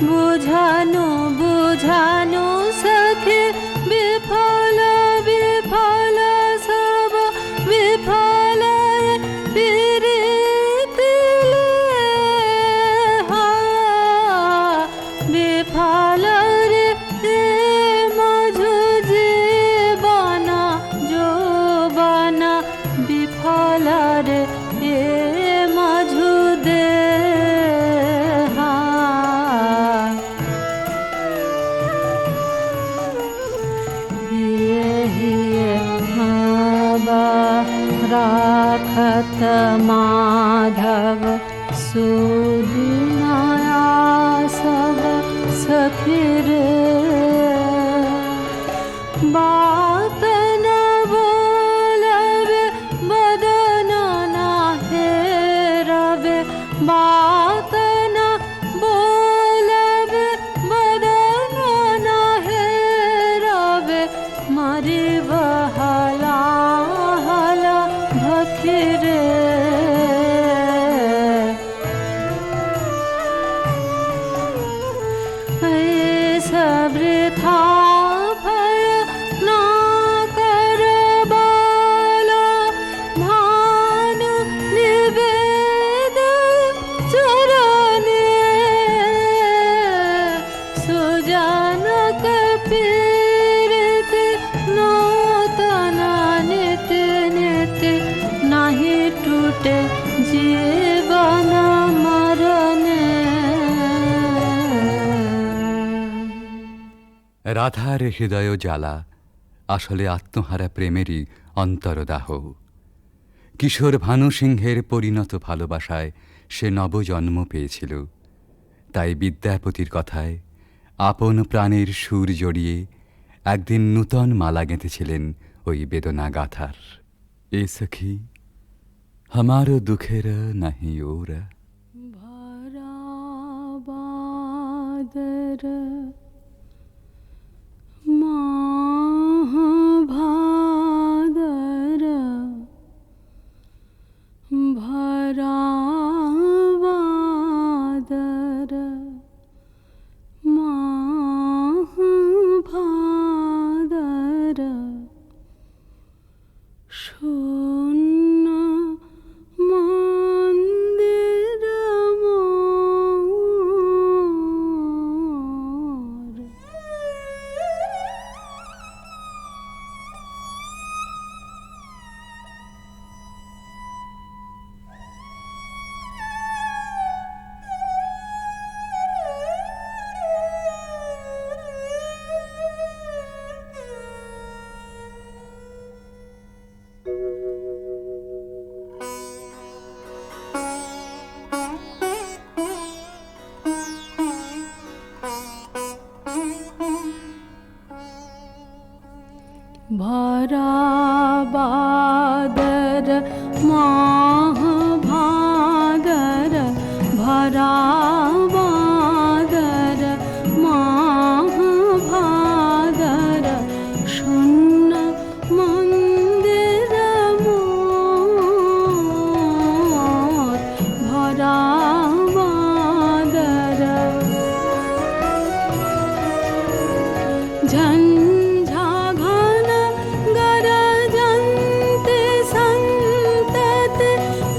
बुझानु बुझानु सखे विफल विफल सब विफल प्रीति विफल रे मझु जीवन जो बना विफल रे मझु दे राखत माधव सुदिनाया सब सफिरे बात न बोलवे बदन न हेरवे बात न बोलवे बदन न हेरवे मारी बहला हला भखिरे वृथा भय ना कर बाला भानु निवेद चरणे सुजन कपीरित नूतन नित नित नहीं टूटे जीवन मरणे। রাধার হৃদয় জ্বালা আসলে আত্মহারা প্রেমেরই অন্তরদাহ। কিশোর ভানু সিংহের পরিণত ভালোবাসায় সে নবজন্ম পেয়েছিল। তাই বিদ্যাপতির কথায় আপন প্রাণের সুর জড়িয়ে একদিন নূতন মালা গেঁথেছিলেন ওই বেদনা গাথার। এ সখী हमारो दुखेर नहीं ओर भरा बादर माह भादर भरा बादर माह भादर शून्य मंदिर मोर। भरा बादर माह भादर भरा बादर माह भादर शून्य मंदिर मोर भरा बादर झंझा घन गरजन्ते संतते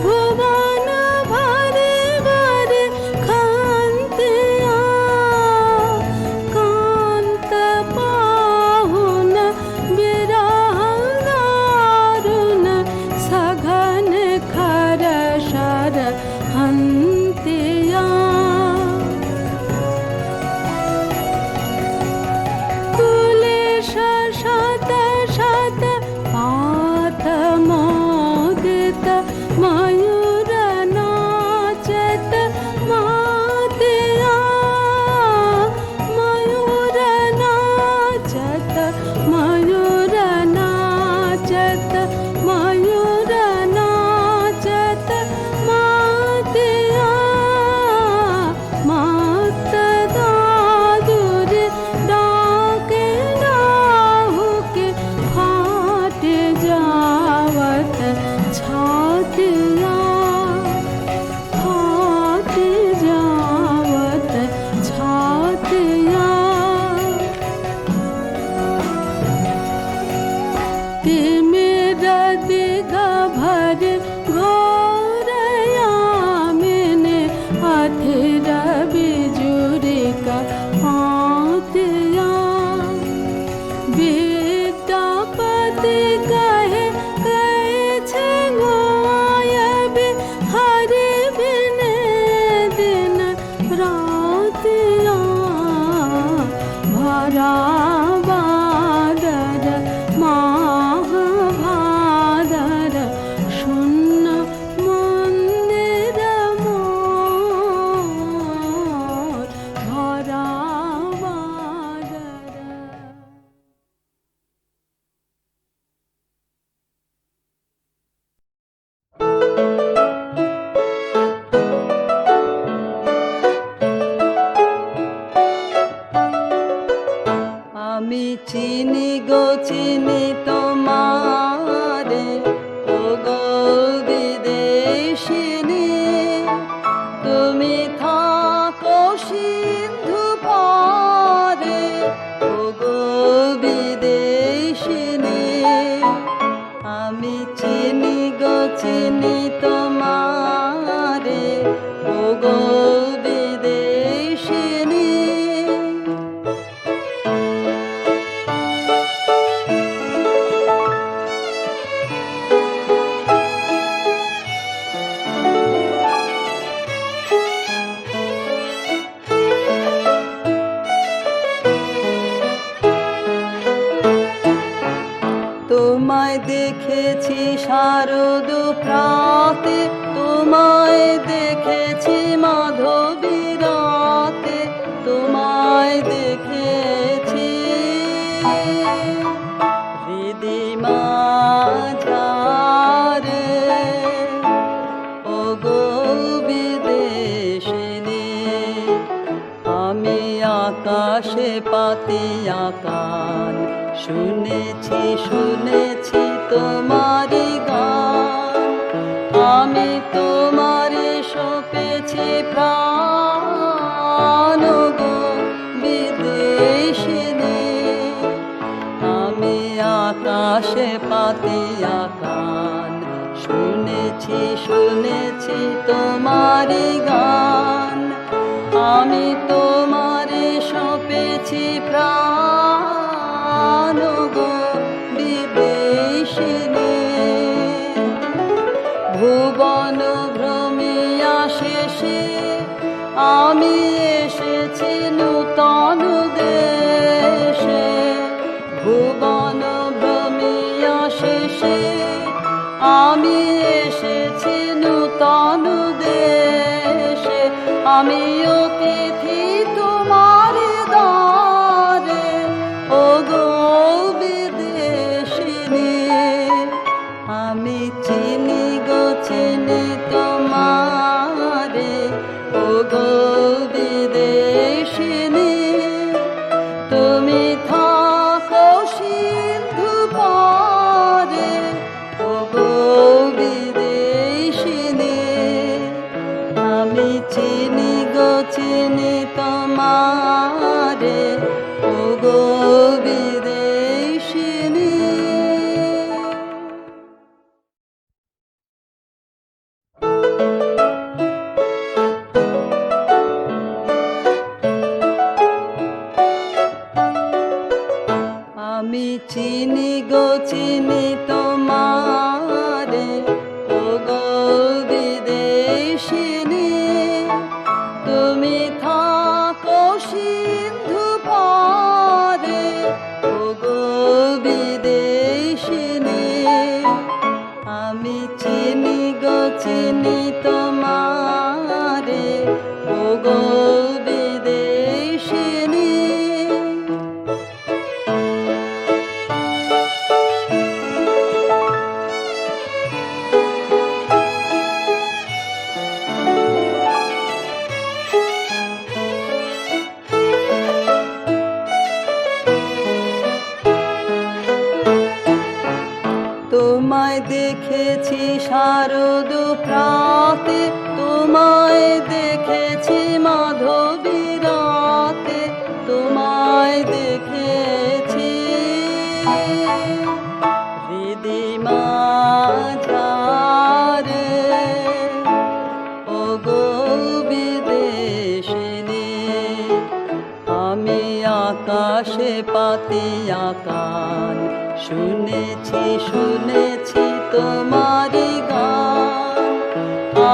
भुवन भरे भरे खान्तिया कान्त पाहुन विरह दारुण सघन खर शर हन्तिया शत शत पात मोदित मयूर नाचत मातिया मयूर नाचत मयूर नाचत मयूर नाचत मातिया मात दादुर डाके राहु के फाट जावत छातिया फाट जावत छातिया मेरा दिगा भर घोरया मैंने अथिर बिजुरी का पातिया विद्यापति कहे कहे छे गोया চিনি গো চিনি তোমারে ও গো বিদেশিনী। তোমায় দেখেছি শারদ প্রাতে, তোমায় দেখেছি মাধবী রাতে, তোমায় দেখেছি হৃদি মাঝারে ও গো বিদেশিনী। আমি আকাশে পাতিয়া কান, শুনেছি শুনেছি তোমারি গান। আমি তোমারে সপেছি প্রাণ গো বিদেশিনী। আমি আকাশে পাতিয়া কান, শুনেছি শুনেছি তোমারি গান। আমি তোমারে সপেছি প্রাণ গো বিদেশিনী। ভুবন ভ্রমিয়া শেষে আমি এসেছি নূতন দেশে। ভুবন ভ্রমিয়া শেষে আমি এসেছি নূতন দেশে। আমি অতিথি তোমার দ্বারে ও গো বিদেশিনী। আমি চিনি গো চিনি তোমারে ও গো বিদেশিনী। তুমি থাকো সিন্ধু পারে ও গো বিদেশিনী। আমি চিনি গো চিনি তোমারে ও গো বিদেশিনী। আমি চিনি গো চিনি তোমারে ও গো বিদেশিনী। তুমি থাকো সিন্ধু পারে ও গো বিদেশিনী। আমি চিনি গো চিনি তোমারে ও গো বিদেশিনী। তোমায় দেখেছি শারদ প্রাতে, তোমায় দেখেছি মাধবী রাতে, তোমায় দেখেছি হৃদি মাঝারে ও গো বিদেশিনী। আমি আকাশে পাতিয়া কান, শুনেছি শুনেছি তোমারি গান।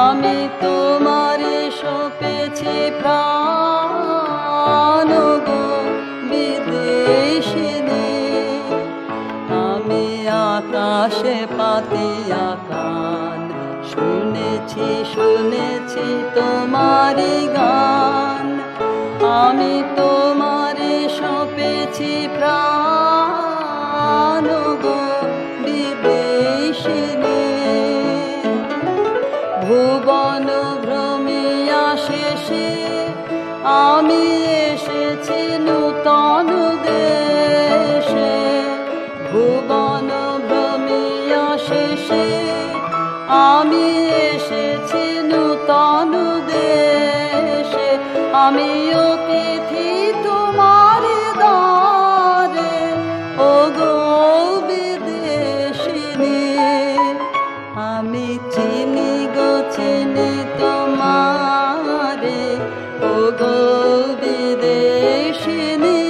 আমি তোমারে সপেছি প্রাণ গো বিদেশিনী। আমি আকাশে পাতিয়া কান, শুনেছি শুনেছি তোমারি গান। আমি তোমারে সপেছি প্রাণ গো বিদেশিনী। ভুবন ভ্রমিয়া শেষে আমি এসেছি নূতন দেশে। ভুবন ভ্রমিয়া শেষে আমি এসেছি নূতন দেশে। আমি অতিথি তোমার দ্বারে ও গো বিদেশিনী। আমি চিনি গো চিনি তোমারে, ও গো বিদেশিনী,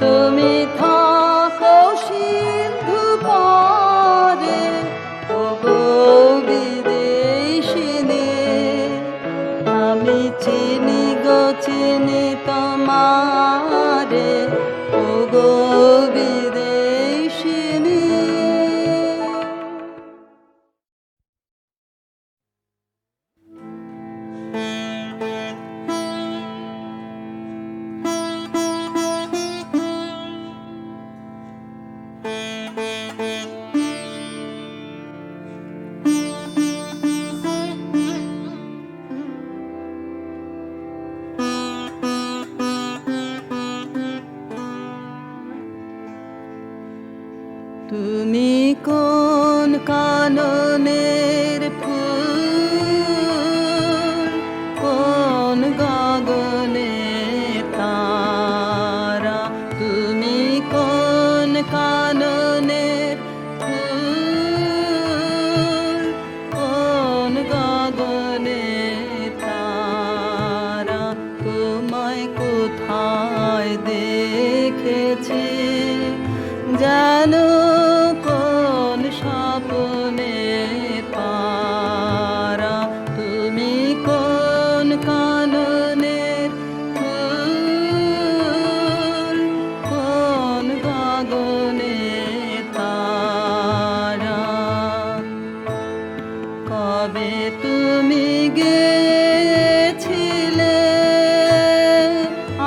তুমি থাকো সিন্ধু পারে, ও গো বিদেশিনী। আমি চিনি গো চিনি তোমারে, ও গো বিদেশিনী। তুমি কোন কাননের ফুল, কোন গগনে তারা, তুমি কোন কাননের ফুল, কোন গগনে তারা, তোমায় কোথায় দেখেছি জানো, কোন স্বপ্নে পারা, তুমি কোন কাননের ফুল, কোন গগনে তারা। কবে তুমি গেছিলে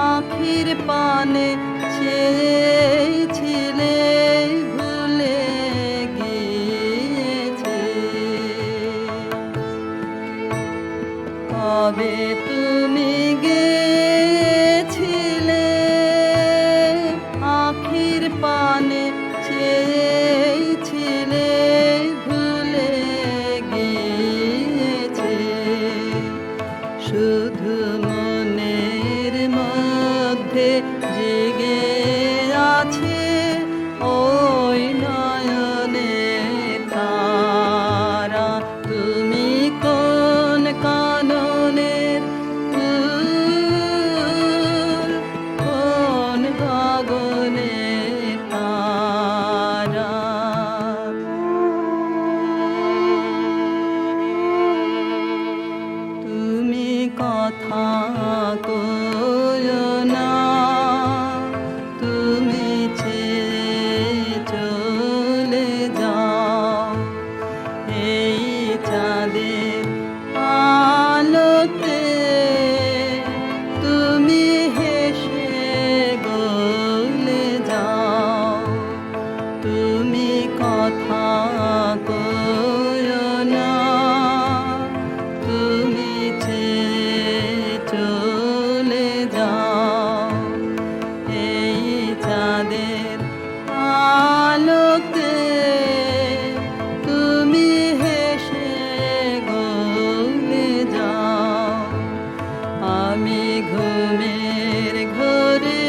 আখির পানে চেয়েছিলে, ভুলে গিয়েছে। কবে তুমি গেছিলে আখির পানে চেয়েছিলে, ভুলে গিয়েছে। শুধু মনের মধ্যে জেগে আছে ওই নয়নে তারা, তুমি কোন কাননের ফুল, কোন গগনে তারা। তুমি কথা কয়ো না, তুমি ছেড়ে চলে যাও, এই চাঁদের আলোতে তুমি হেসে গলে যাও। তুমি কথা কয়ো না, তুমি ছেড়ে চলে যাও, এই চাঁদের আলোতে তুমি হেসে গলে যাও। আমি ঘুমের ঘোরে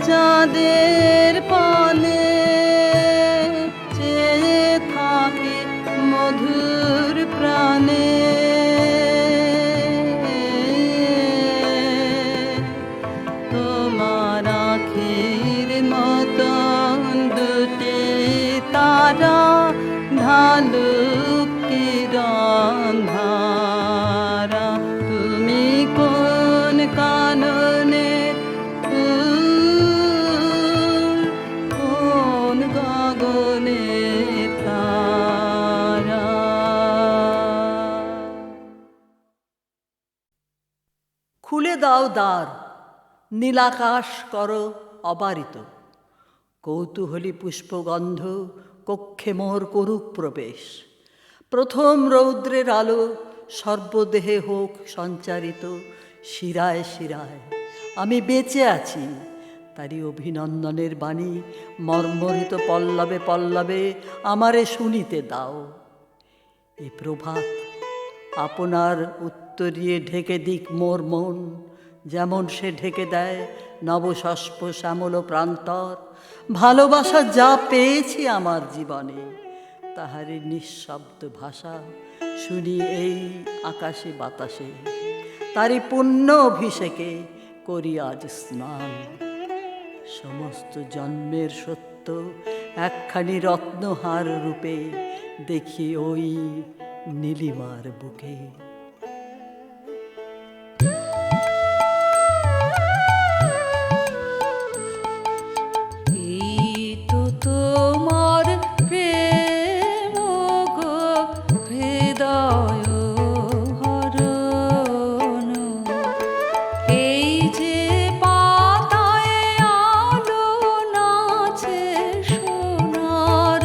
চাঁদের পানে চেয়ে থাকি মধুর প্রাণে, তোমার আখির মতন দুটি তারা ঢালুক কিরণ ধারা, তুমি কোন কাননের ফুল, কোন গগনে তারা। খুলে দাও দ্বার, নীলাকাশ করো অবারিত, কৌতূহলী পুষ্পগন্ধ কক্ষে মোর করুক প্রবেশ। প্রথম রৌদ্রের আলো সর্বদেহে হোক সঞ্চারিত, শিরায় শিরায় আমি বেঁচে আছি, তারই অভিনন্দনের বাণী মর্মরিত পল্লবে পল্লবে আমারে শুনিতে দাও। এ প্রভাত আপনার উত্তরিয়ে ঢেকে দিক মোর মন, যেমন সে ঢেকে দেয় নবশস্প শ্যামল প্রান্তর। ভালোবাসা যা পেয়েছি আমার জীবনে, তাহারি নিঃশব্দ ভাষা শুনি এই আকাশে বাতাসে, তারি পুণ্য অভিষেকে করি আজ স্নান। সমস্ত জন্মের সত্য একখানি রত্নহার রূপে দেখি ওই নীলিমার বুকে। এই তো তোমার প্রেম গো হৃদয় হরণ, এই যে পাতায় আলো নাচে সোনার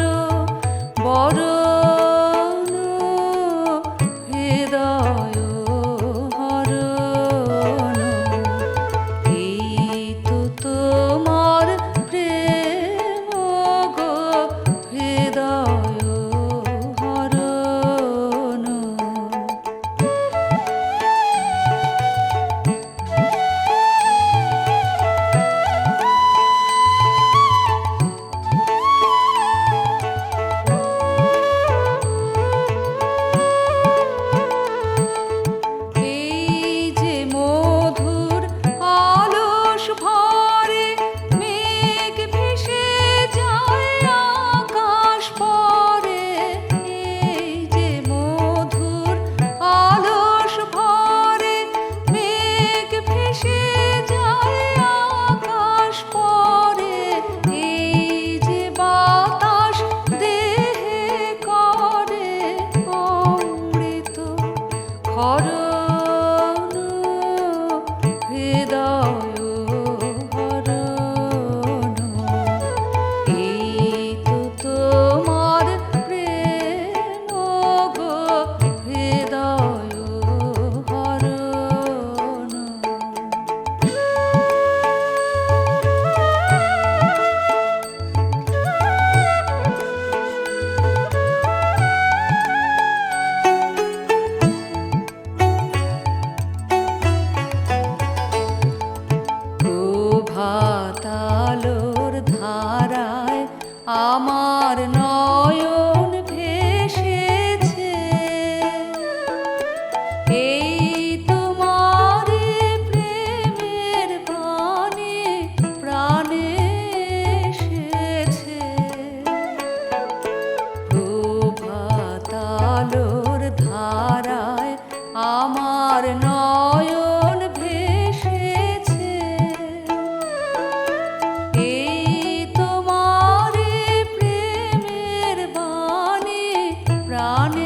বরণ, হৃদয় হরণ। এই তো তোমার প্রেম গো হৃদয় হরণ। এই যে মধুর আলস ভরে মেঘ ভেসে যায় আকাশ পরে, এই যে মধুর আলস ভরে মেঘ ভেসে যায় আকাশ পরে, এই যে বাতাস দেহে করে অমৃত হরণ, হৃদয় হরণ। এই তো তোমার প্রেম গো হৃদয় হরণ। প্রভাতালোর ধারায় আমার নয়ন ভেসেছে, এই তোমার প্রেমের বাণী প্রাণে এসেছে। প্রভাতালোর ধারায় আমার নয়ন ভেসেছে, এই তোমার প্রেমের বাণী প্রাণে